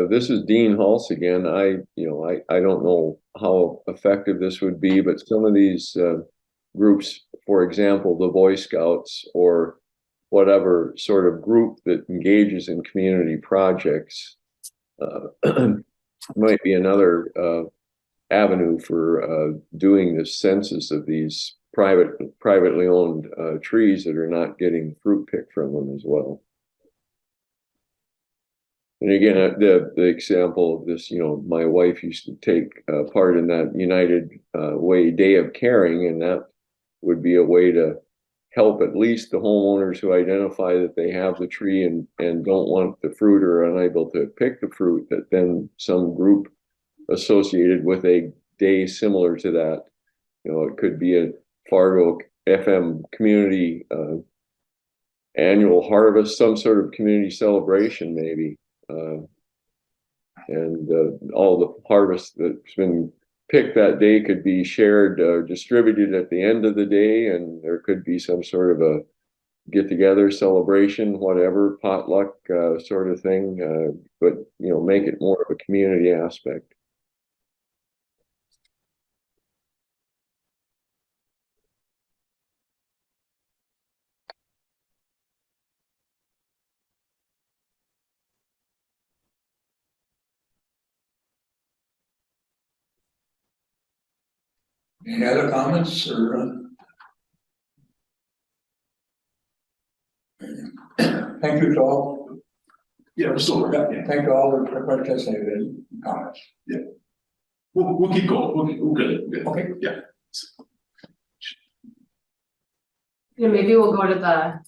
This is Dean Hulse again. I don't know how effective this would be, but some of these groups, for example, the Boy Scouts or whatever sort of group that engages in community projects, might be another avenue for doing the census of these privately owned trees that are not getting fruit picked from them as well. And again, the example of this, my wife used to take part in that United Way Day of Caring, and that would be a way to help at least the homeowners who identify that they have the tree and don't want the fruit or are unable to pick the fruit, that then some group associated with a day similar to that, it could be a Fargo FM community annual harvest, some sort of community celebration maybe. And all the harvest that's been picked that day could be shared, distributed at the end of the day, and there could be some sort of a get-together celebration, whatever, potluck sort of thing, but make it more of a community aspect. Any other comments or? Thank you to all. Yeah, we're still working. Yeah. Thank you all for participating in comments. Yeah. We'll keep going. We'll good. Okay. Yeah. Maybe we'll go to the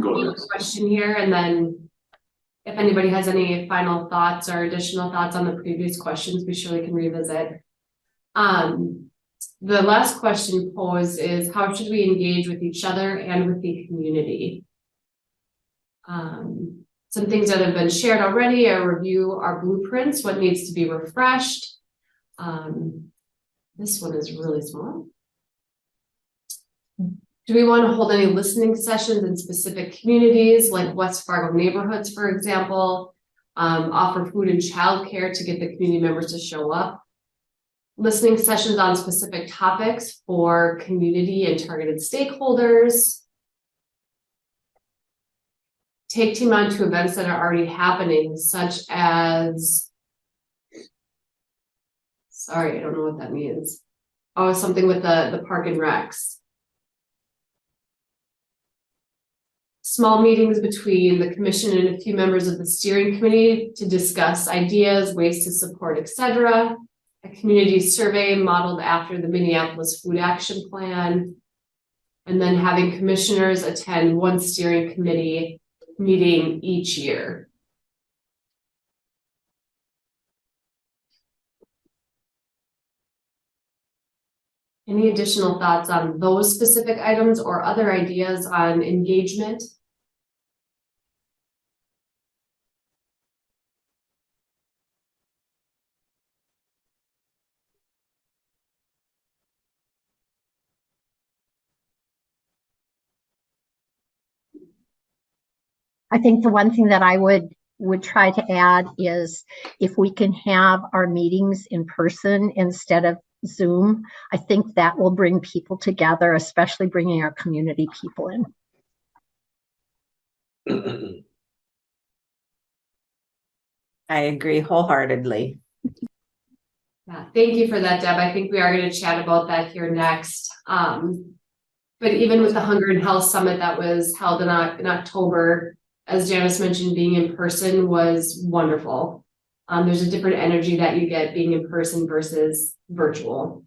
go question here, and then if anybody has any final thoughts or additional thoughts on the previous questions, we surely can revisit. The last question posed is, how should we engage with each other and with the community? Some things that have been shared already are review our blueprints, what needs to be refreshed. This one is really small. Do we want to hold any listening sessions in specific communities like West Fargo neighborhoods, for example? Offer food and childcare to get the community members to show up? Listening sessions on specific topics for community and targeted stakeholders. Take team on to events that are already happening, such as, sorry, I don't know what that means. Oh, something with the park and recs. Small meetings between the commission and a few members of the steering committee to discuss ideas, ways to support, etc. a community survey modeled after the Minneapolis Food Action Plan, and then having commissioners attend one steering committee meeting each year. Any additional thoughts on those specific items or other ideas on engagement? I think the one thing that I would try to add is if we can have our meetings in person instead of Zoom, I think that will bring people together, especially bringing our community people in. I agree wholeheartedly. Yeah, thank you for that, Deb. I think we are going to chat about that here next. But even with the Hunger and Health Summit that was held in October, as Janice mentioned, being in person was wonderful. There's a different energy that you get being in person versus virtual.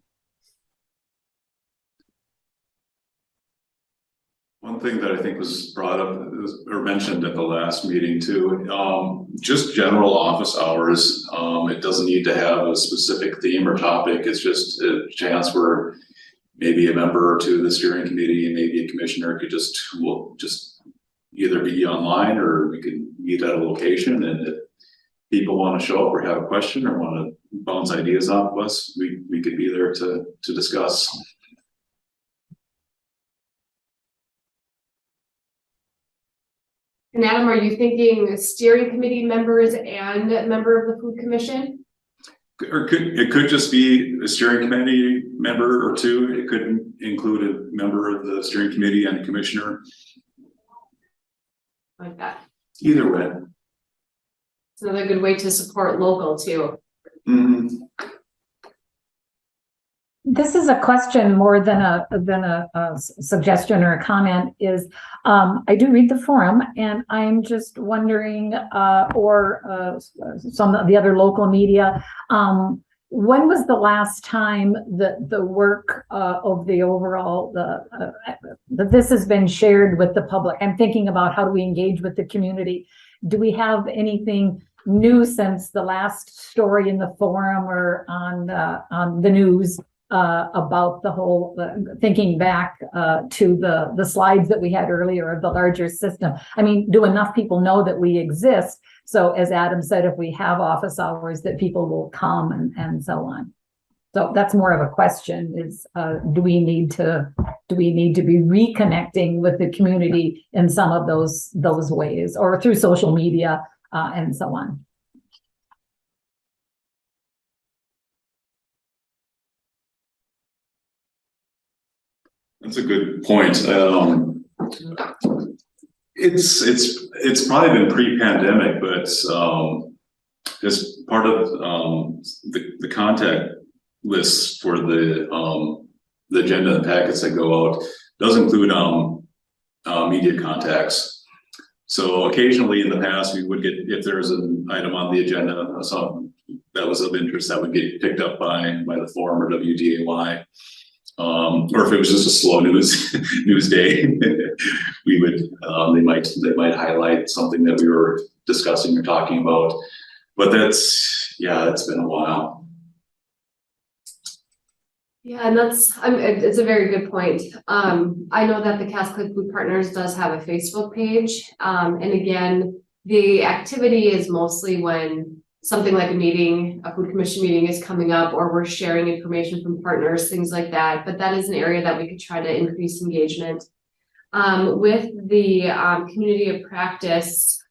One thing that I think was brought up or mentioned at the last meeting too, just general office hours. It doesn't need to have a specific theme or topic. It's just a chance where maybe a member or two of the steering committee and maybe a commissioner could just either be online or we could meet at a location, and if people want to show up or have a question or want to bounce ideas off of us, we could be there to discuss. And Adam, are you thinking steering committee members and a member of the food commission? Or it could just be a steering committee member or two. It could include a member of the steering committee and a commissioner. Like that. Either way. It's another good way to support local too. Mm-hmm. This is a question more than a suggestion or a comment. Is I do read the forum, and I'm just wondering, or some of the other local media, when was the last time that the work of the overall that this has been shared with the public? I'm thinking about how do we engage with the community. Do we have anything new since the last story in the forum or on the news? About the whole thinking back to the slides that we had earlier of the larger system. I mean, do enough people know that we exist? So as Adam said, if we have office hours, that people will come and so on. So that's more of a question: is do we need to be reconnecting with the community in some of those ways, or through social media and so on? That's a good point. It's probably been pre-pandemic, but as part of the contact lists for the agenda and packets that go out does include media contacts. So occasionally in the past, we would get, if there's an item on the agenda, something that was of interest, that would get picked up by the forum or WDAY. Or if it was just a slow news day, we would they might highlight something that we were discussing or talking about. But it's been a while. Yeah, and it's a very good point. I know that the Cass Clay Food Partners does have a Facebook page, and again, the activity is mostly when something like a food commission meeting is coming up, or we're sharing information from partners, things like that. But that is an area that we could try to increase engagement. With the community of practice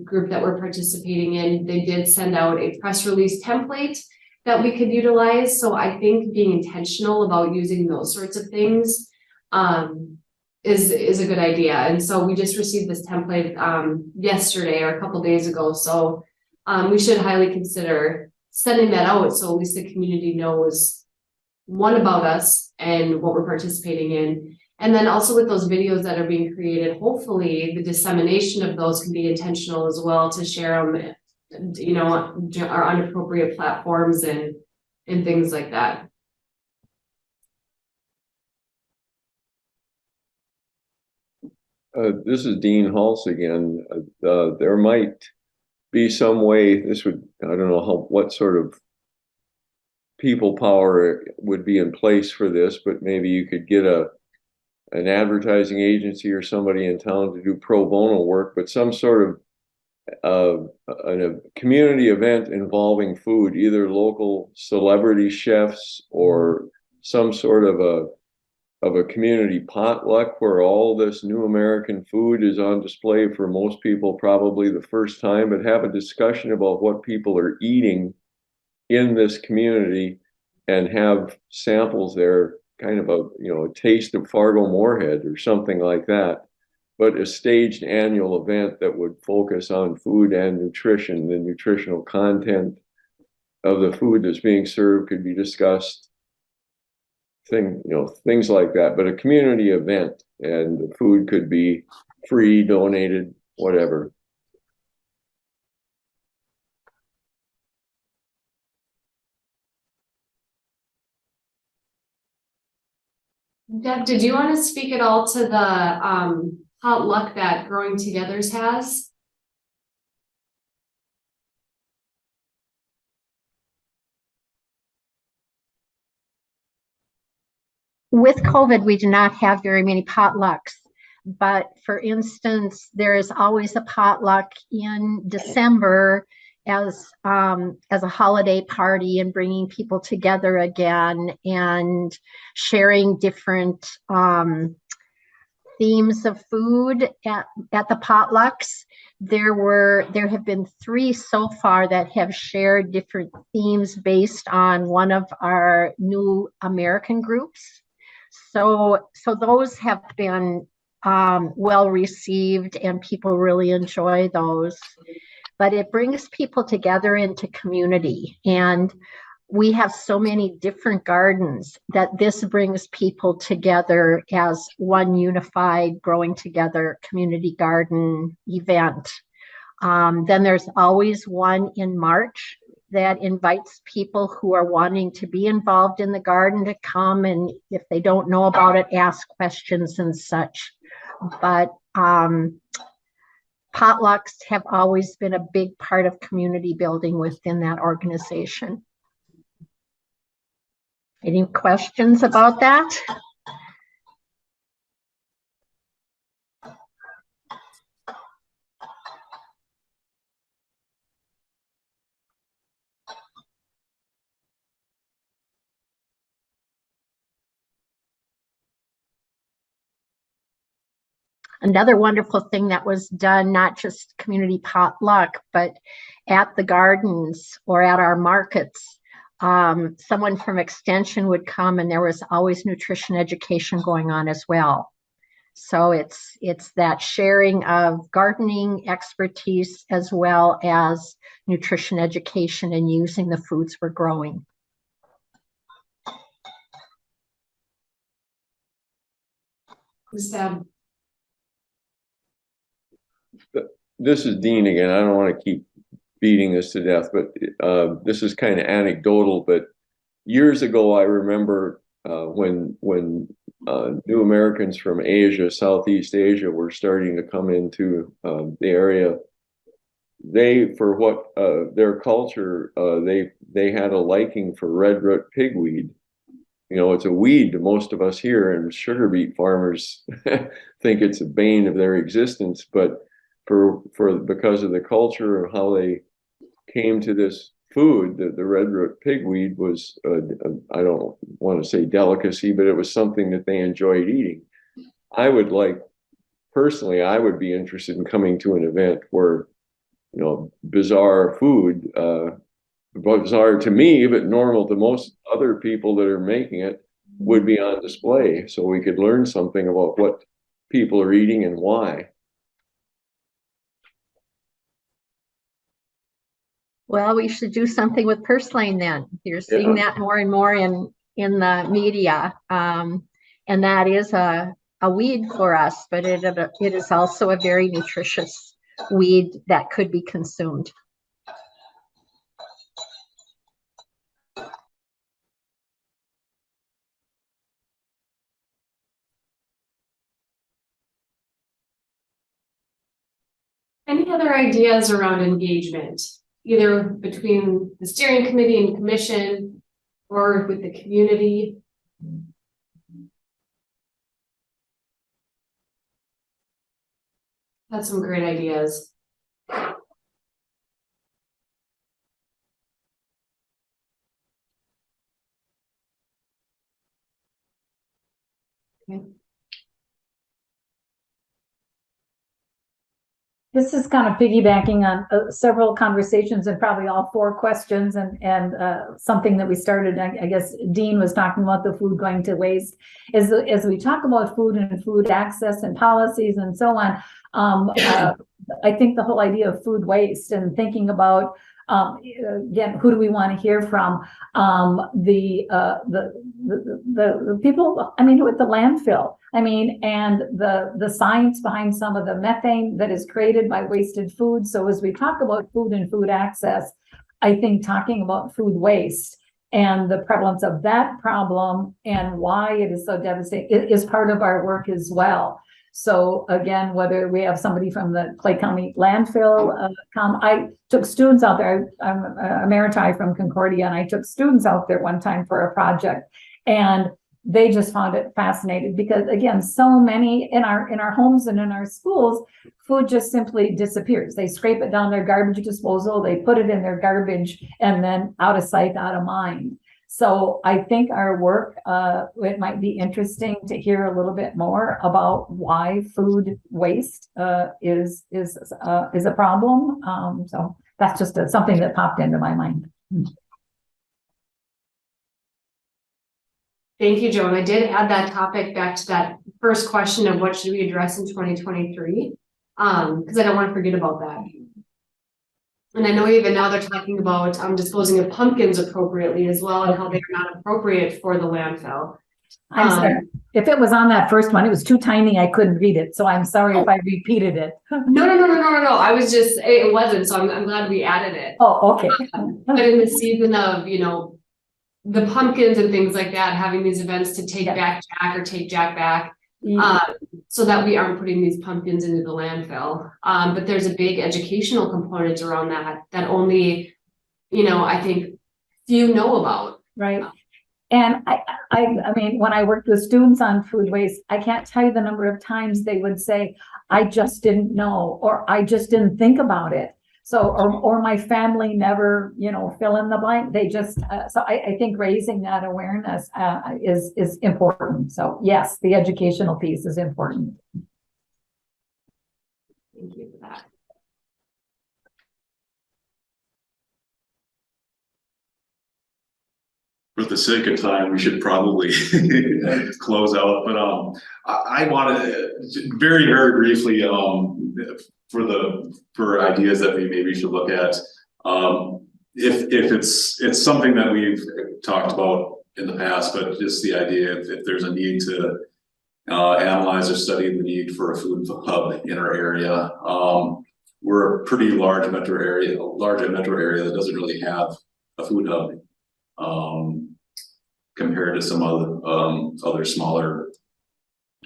group that we're participating in, they did send out a press release template that we could utilize. So I think being intentional about using those sorts of things is a good idea. And so we just received this template yesterday or a couple days ago. So we should highly consider sending that out, so at least the community knows about us and what we're participating in. And then also with those videos that are being created, hopefully the dissemination of those can be intentional as well, to share them, on inappropriate platforms and and things like that. This is Dean Hulse again. There might be some way this would, I don't know what sort of people power would be in place for this, but maybe you could get an advertising agency or somebody in town to do pro bono work, but some sort of a community event involving food, either local celebrity chefs or some sort of a community potluck where all this new American food is on display for most people, probably the first time, but have a discussion about what people are eating in this community and have samples there, kind of a taste of Fargo Moorhead or something like that. But a staged annual event that would focus on food and nutrition. The nutritional content of the food that's being served could be discussed. Things like that, but a community event, and the food could be free, donated, whatever. Deb, did you want to speak at all to the potluck that Growing Togethers has? With COVID, we do not have very many potlucks. But for instance, there is always a potluck in December as a holiday party and bringing people together again and sharing different themes of food at the potlucks. There have been 3 so far that have shared different themes based on one of our new American groups. So those have been well received and people really enjoy those. But it brings people together into community, and we have so many different gardens that this brings people together as one unified Growing Together community garden event. Then there's always one in March that invites people who are wanting to be involved in the garden to come, and if they don't know about it, ask questions and such. But potlucks have always been a big part of community building within that organization. Any questions about that? Another wonderful thing that was done, not just community potluck, but at the gardens or at our markets, someone from Extension would come and there was always nutrition education going on as well. So it's that sharing of gardening expertise as well as nutrition education and using the foods we're growing. This is Dean again. I don't want to keep beating this to death, but this is kind of anecdotal. But years ago, I remember when new Americans from Asia, Southeast Asia, were starting to come into the area. They, for what their culture, they had a liking for red root pigweed. It's a weed to most of us here, and sugar beet farmers think it's a bane of their existence. But because of the culture of how they came to this food, the red root pigweed was, I don't want to say delicacy, but it was something that they enjoyed eating. Personally, I would be interested in coming to an event where, bizarre food, bizarre to me, but normal to most other people that are making it, would be on display, so we could learn something about what people are eating and why. Well, we should do something with purslane then. You're seeing that more and more in the media. And that is a weed for us, but it is also a very nutritious weed that could be consumed. Any other ideas around engagement, either between the steering committee and commission or with the community? That's some great ideas. Okay. This is kind of piggybacking on several conversations and probably all 4 questions and something that we started, I guess Dean was talking about the food going to waste. As we talk about food and food access and policies and so on, I think the whole idea of food waste and thinking about, again, who do we want to hear from? The people, I mean, with the landfill. I mean, and the science behind some of the methane that is created by wasted food. So as we talk about food and food access, I think talking about food waste and the prevalence of that problem and why it is so devastating is part of our work as well. So again, whether we have somebody from the Clay County landfill come, I took students out there. I'm a emeriti from Concordia, and I took students out there one time for a project, and they just found it fascinating because, again, so many in our homes and in our schools, food just simply disappears. They scrape it down their garbage disposal, they put it in their garbage, and then out of sight, out of mind. So I think our work, it might be interesting to hear a little bit more about why food waste is a problem. So that's just something that popped into my mind. Thank you, Joan. I did add that topic back to that first question of what should we address in 2023, because I don't want to forget about that. And I know even now they're talking about disposing of pumpkins appropriately as well, and how they're not appropriate for the landfill. I'm sorry. If it was on that first one, it was too tiny, I couldn't read it. So I'm sorry if I repeated it. No. I was just, it wasn't, so I'm glad we added it. Oh, okay. But in the season of, the pumpkins and things like that, having these events to take back Jack or take Jack back, so that we aren't putting these pumpkins into the landfill. But there's a big educational component around that only, I think few know about. Right. And I mean, when I worked with students on food waste, I can't tell you the number of times they would say, I just didn't know, or I just didn't think about it. So, or my family never, fill in the blank. They just, so I think raising that awareness is important. So yes, the educational piece is important. Thank you for that. For the sake of time, we should probably close out, but I wanted to very, very briefly for ideas that we maybe should look at. If it's something that we've talked about in the past, but just the idea if there's a need to analyze or study the need for a food hub in our area. We're a pretty large metro area that doesn't really have a food hub compared to some other smaller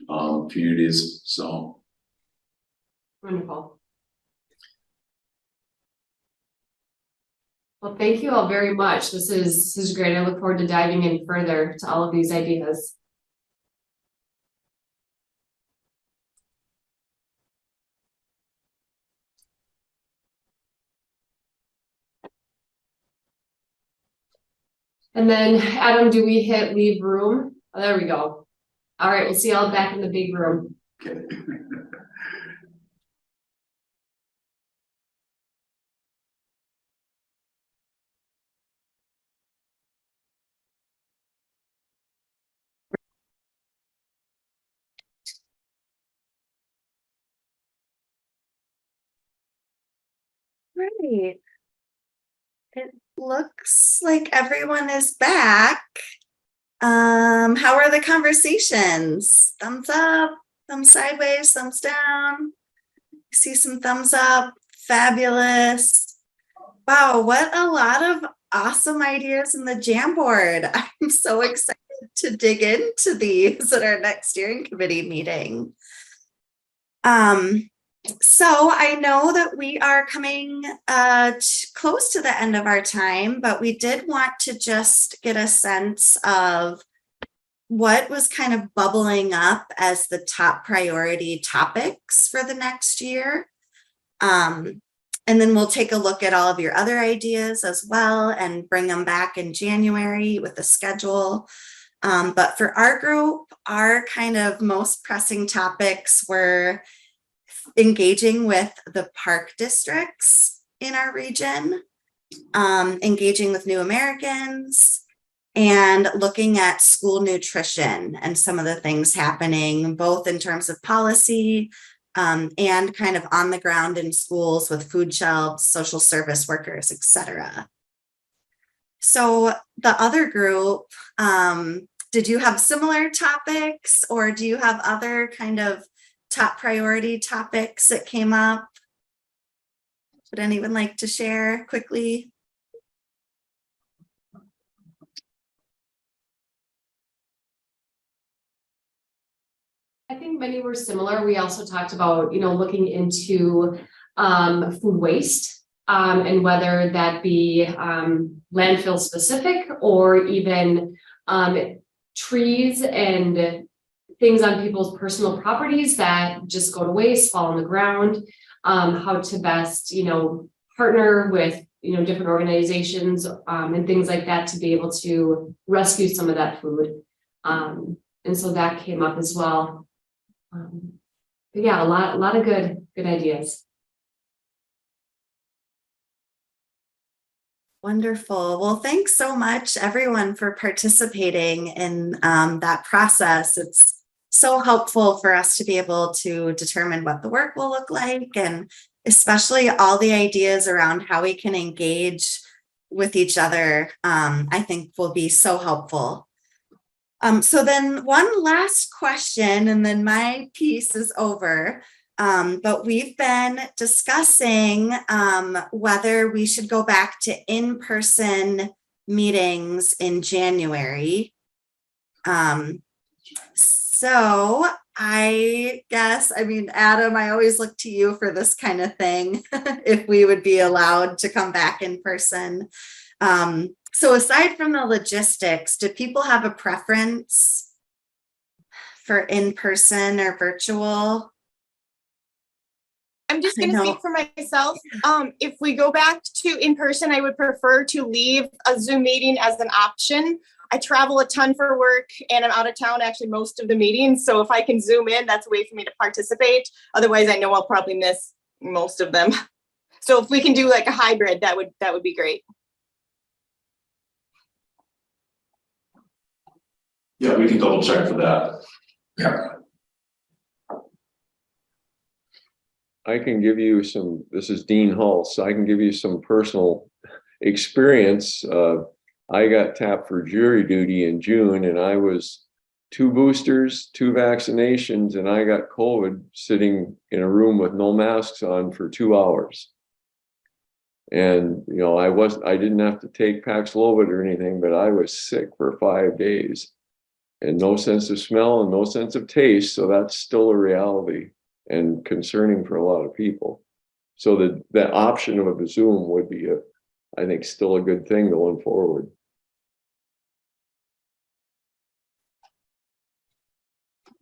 communities. So wonderful. Well, thank you all very much. This is great. I look forward to diving in further to all of these ideas. And then, Adam, do we hit leave room? Oh, there we go. All right, we'll see y'all back in the big room. okay. Right. It looks like everyone is back. How are the conversations? Thumbs up, thumbs sideways, thumbs down. I see some thumbs up. Fabulous. Wow, what a lot of awesome ideas in the Jamboard. I'm so excited to dig into these at our next steering committee meeting. So I know that we are coming close to the end of our time, but we did want to just get a sense of what was kind of bubbling up as the top priority topics for the next year. And then we'll take a look at all of your other ideas as well and bring them back in January with the schedule. But for our group, our kind of most pressing topics were engaging with the park districts in our region, engaging with New Americans, and looking at school nutrition and some of the things happening, both in terms of policy and kind of on the ground in schools with food shelves, social service workers, etc. So the other group, did you have similar topics, or do you have other kind of top priority topics that came up? Would anyone like to share quickly? I think many were similar. We also talked about, looking into food waste and whether that be landfill specific or even trees and things on people's personal properties that just go to waste, fall on the ground, how to best, partner with, different organizations and things like that to be able to rescue some of that food. And so that came up as well. But yeah, a lot of good ideas. Wonderful. Well, thanks so much, everyone, for participating in that process. It's so helpful for us to be able to determine what the work will look like, and especially all the ideas around how we can engage with each other, I think will be so helpful. So then one last question, and then my piece is over. But we've been discussing whether we should go back to in-person meetings in January. So I guess, Adam, I always look to you for this kind of thing, if we would be allowed to come back in person. So aside from the logistics, do people have a preference for in-person or virtual? I'm just going to speak for myself. If we go back to in-person, I would prefer to leave a Zoom meeting as an option. I travel a ton for work and I'm out of town actually most of the meetings. So if I can Zoom in, that's a way for me to participate. Otherwise, I know I'll probably miss most of them. So if we can do like a hybrid, that would be great. Yeah, we can double check for that. Yeah. I can give you this is Dean Hulse. I can give you some personal experience. I got tapped for jury duty in June, and I was 2 boosters, 2 vaccinations, and I got COVID sitting in a room with no masks on for 2 hours. And, I didn't have to take Paxlovid or anything, but I was sick for 5 days and no sense of smell and no sense of taste. So that's still a reality and concerning for a lot of people. So the option of a Zoom would be, I think, still a good thing going forward.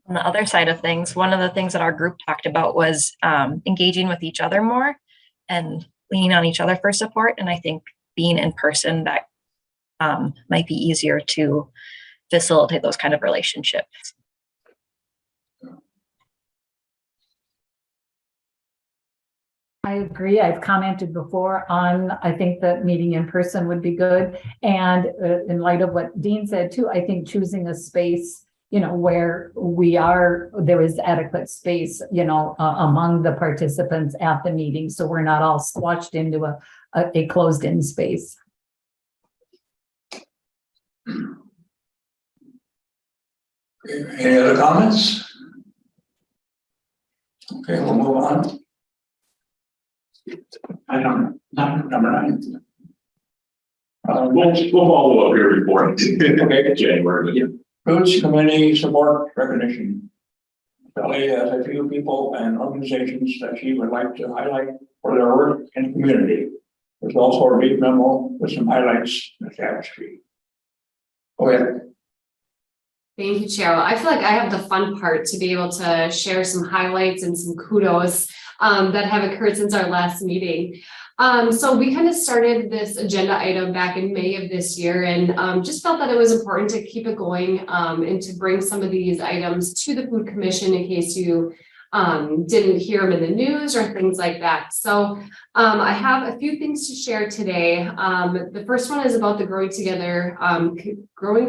On the other side of things, one of the things that our group talked about was engaging with each other more and leaning on each other for support. And I think being in person, that might be easier to facilitate those kind of relationships. I agree. I've commented before on, I think that meeting in person would be good. And in light of what Dean said too, I think choosing a space, where there is adequate space, among the participants at the meeting. So we're not all squashed into a closed-in space. Any other comments? Okay, we'll move on. Item number 9. We'll follow up your report in January. Roots Committee Support Recognition. Shelley has a few people and organizations that she would like to highlight for their work in the community. There's also a brief memo with some highlights attached to it. Go ahead. Thank you, Cheryl. I feel like I have the fun part to be able to share some highlights and some kudos that have occurred since our last meeting. So we kind of started this agenda item back in May of this year and just felt that it was important to keep it going and to bring some of these items to the Food Commission in case you didn't hear them in the news or things like that. So I have a few things to share today. The first one is about the Growing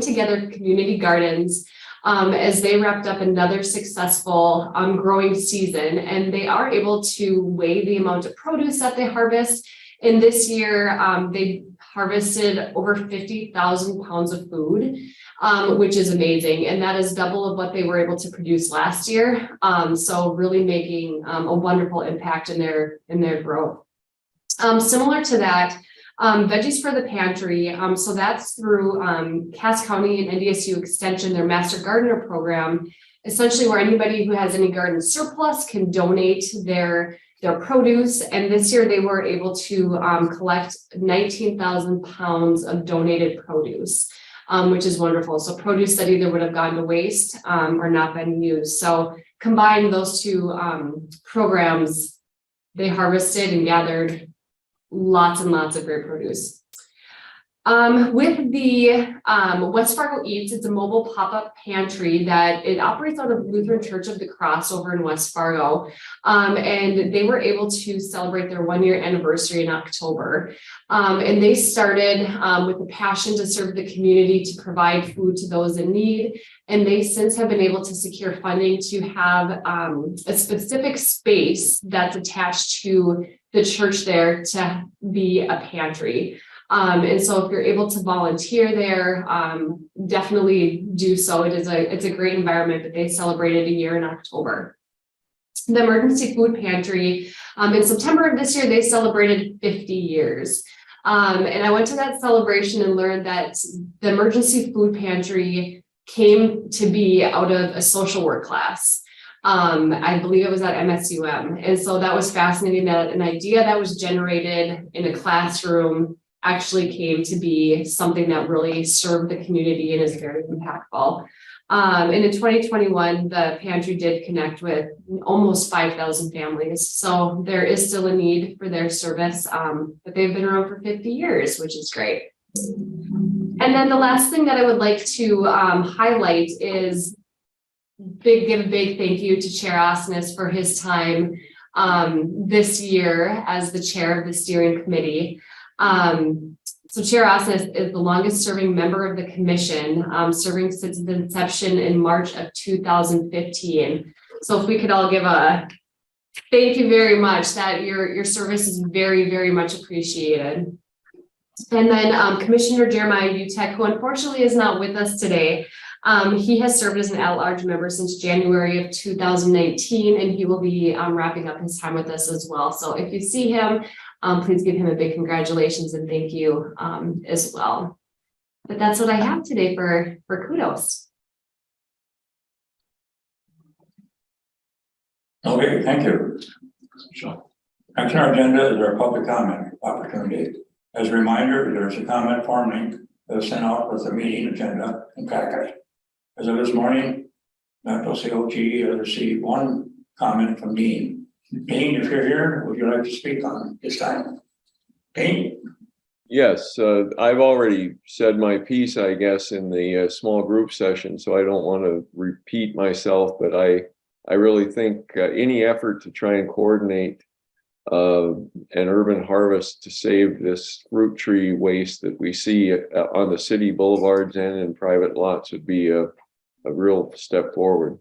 Together Community Gardens. As they wrapped up another successful growing season, and they are able to weigh the amount of produce that they harvest. And this year, they harvested over 50,000 pounds of food, which is amazing. And that is double of what they were able to produce last year. So really making a wonderful impact in their growth. Similar to that, Veggies for the Pantry. So that's through Cass County and NDSU Extension, their Master Gardener program, essentially where anybody who has any garden surplus can donate their produce. And this year they were able to collect 19,000 pounds of donated produce, which is wonderful. So produce that either would have gone to waste or not been used. So combine those two programs, they harvested and gathered lots and lots of great produce. With the West Fargo Eats, it's a mobile pop-up pantry that it operates out of Lutheran Church of the Cross over in West Fargo. And they were able to celebrate their 1-year anniversary in October. And they started with a passion to serve the community, to provide food to those in need. And they since have been able to secure funding to have a specific space that's attached to the church there to be a pantry. And so if you're able to volunteer there, definitely do so. It's a great environment, but they celebrated a year in October. The Emergency Food Pantry, in September of this year, they celebrated 50 years. And I went to that celebration and learned that the Emergency Food Pantry came to be out of a social work class. I believe it was at MSUM. And so that was fascinating that an idea that was generated in a classroom actually came to be something that really served the community and is very impactful. And in 2021, the pantry did connect with almost 5,000 families. So there is still a need for their service, but they've been around for 50 years, which is great. And then the last thing that I would like to highlight is give a big thank you to Chair Osnes for his time this year as the chair of the steering committee. So Chair Osnes is the longest serving member of the commission, serving since its inception in March of 2015. So if we could all give a thank you very much, that your service is very, very much appreciated. And then Commissioner Jeremiah Utek, who unfortunately is not with us today. He has served as an at-large member since January of 2019, and he will be wrapping up his time with us as well. So if you see him, please give him a big congratulations and thank you as well. But that's what I have today for kudos. Okay, thank you. Next on our agenda is our public comment opportunity. As a reminder, there's a comment form link that was sent out with the meeting agenda and packet. As of this morning, Metro COG has received one comment from Dean. Dean, if you're here, would you like to speak on this time? Dean? Yes, I've already said my piece, I guess, in the small group session, so I don't want to repeat myself, but I really think any effort to try and coordinate an urban harvest to save this fruit tree waste that we see on the city boulevards and in private lots would be a real step forward.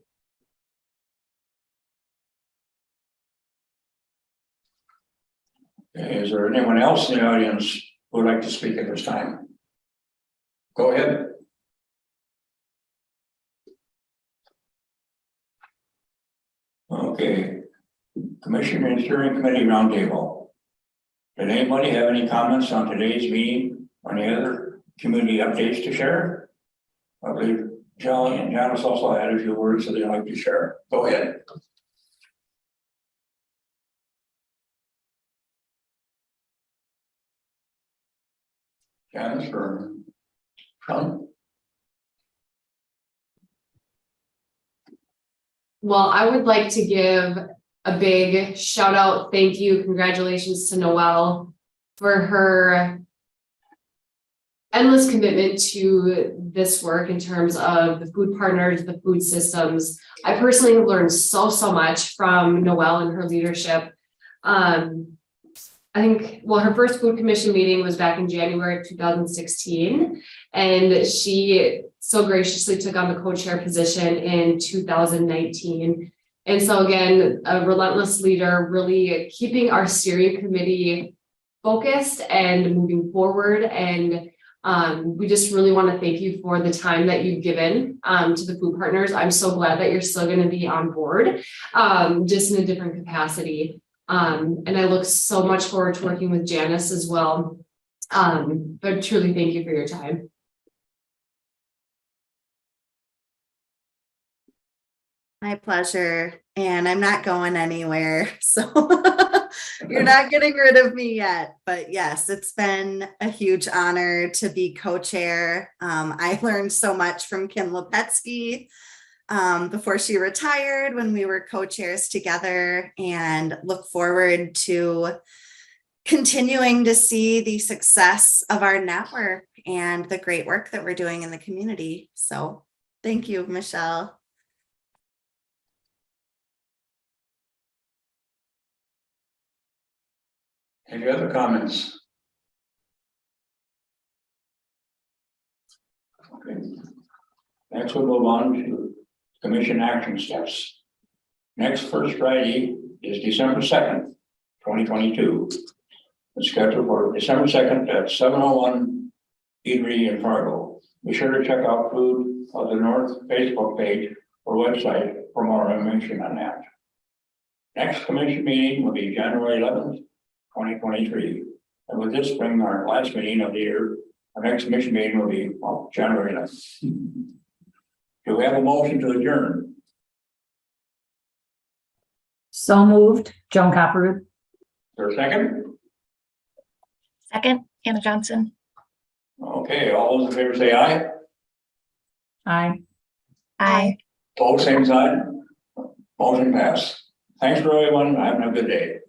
Is there anyone else in the audience who would like to speak at this time? Go ahead. Okay. Commissioner and Steering Committee Roundtable. Did anybody have any comments on today's meeting or any other community updates to share? I believe John and Janice also had a few words that they'd like to share. Go ahead. Janice or Sean? Well, I would like to give a big shout out, thank you, congratulations to Noelle for her endless commitment to this work in terms of the food partners, the food systems. I personally have learned so much from Noelle and her leadership. I think, well, her first food commission meeting was back in January of 2016, and she so graciously took on the co-chair position in 2019. And so again, a relentless leader, really keeping our steering committee focused and moving forward. And we just really want to thank you for the time that you've given to the food partners. I'm so glad that you're still going to be on board, just in a different capacity. And I look so much forward to working with Janice as well. But truly thank you for your time. My pleasure. And I'm not going anywhere. So you're not getting rid of me yet. But yes, it's been a huge honor to be co-chair. I learned so much from Kim Lepetsky before she retired when we were co-chairs together, and look forward to continuing to see the success of our network and the great work that we're doing in the community. So thank you, Michelle. Any other comments? Okay. Next we'll move on to commission action steps. Next first Friday is December 2nd, 2022. It's scheduled for December 2nd at 7:01 Eatery in Fargo. Be sure to check out Food of the North Facebook page or website for more information on that. Next commission meeting will be January 11th, 2023. And with this being our last meeting of the year, our next commission meeting will be January 11th. Do we have a motion to adjourn? So moved. Joan Copperwood. For a second? Second, Anna Johnson. Okay, all those in favor say aye. Aye. Aye. Both same side. Motion passed. Thanks for everyone. Having a good day.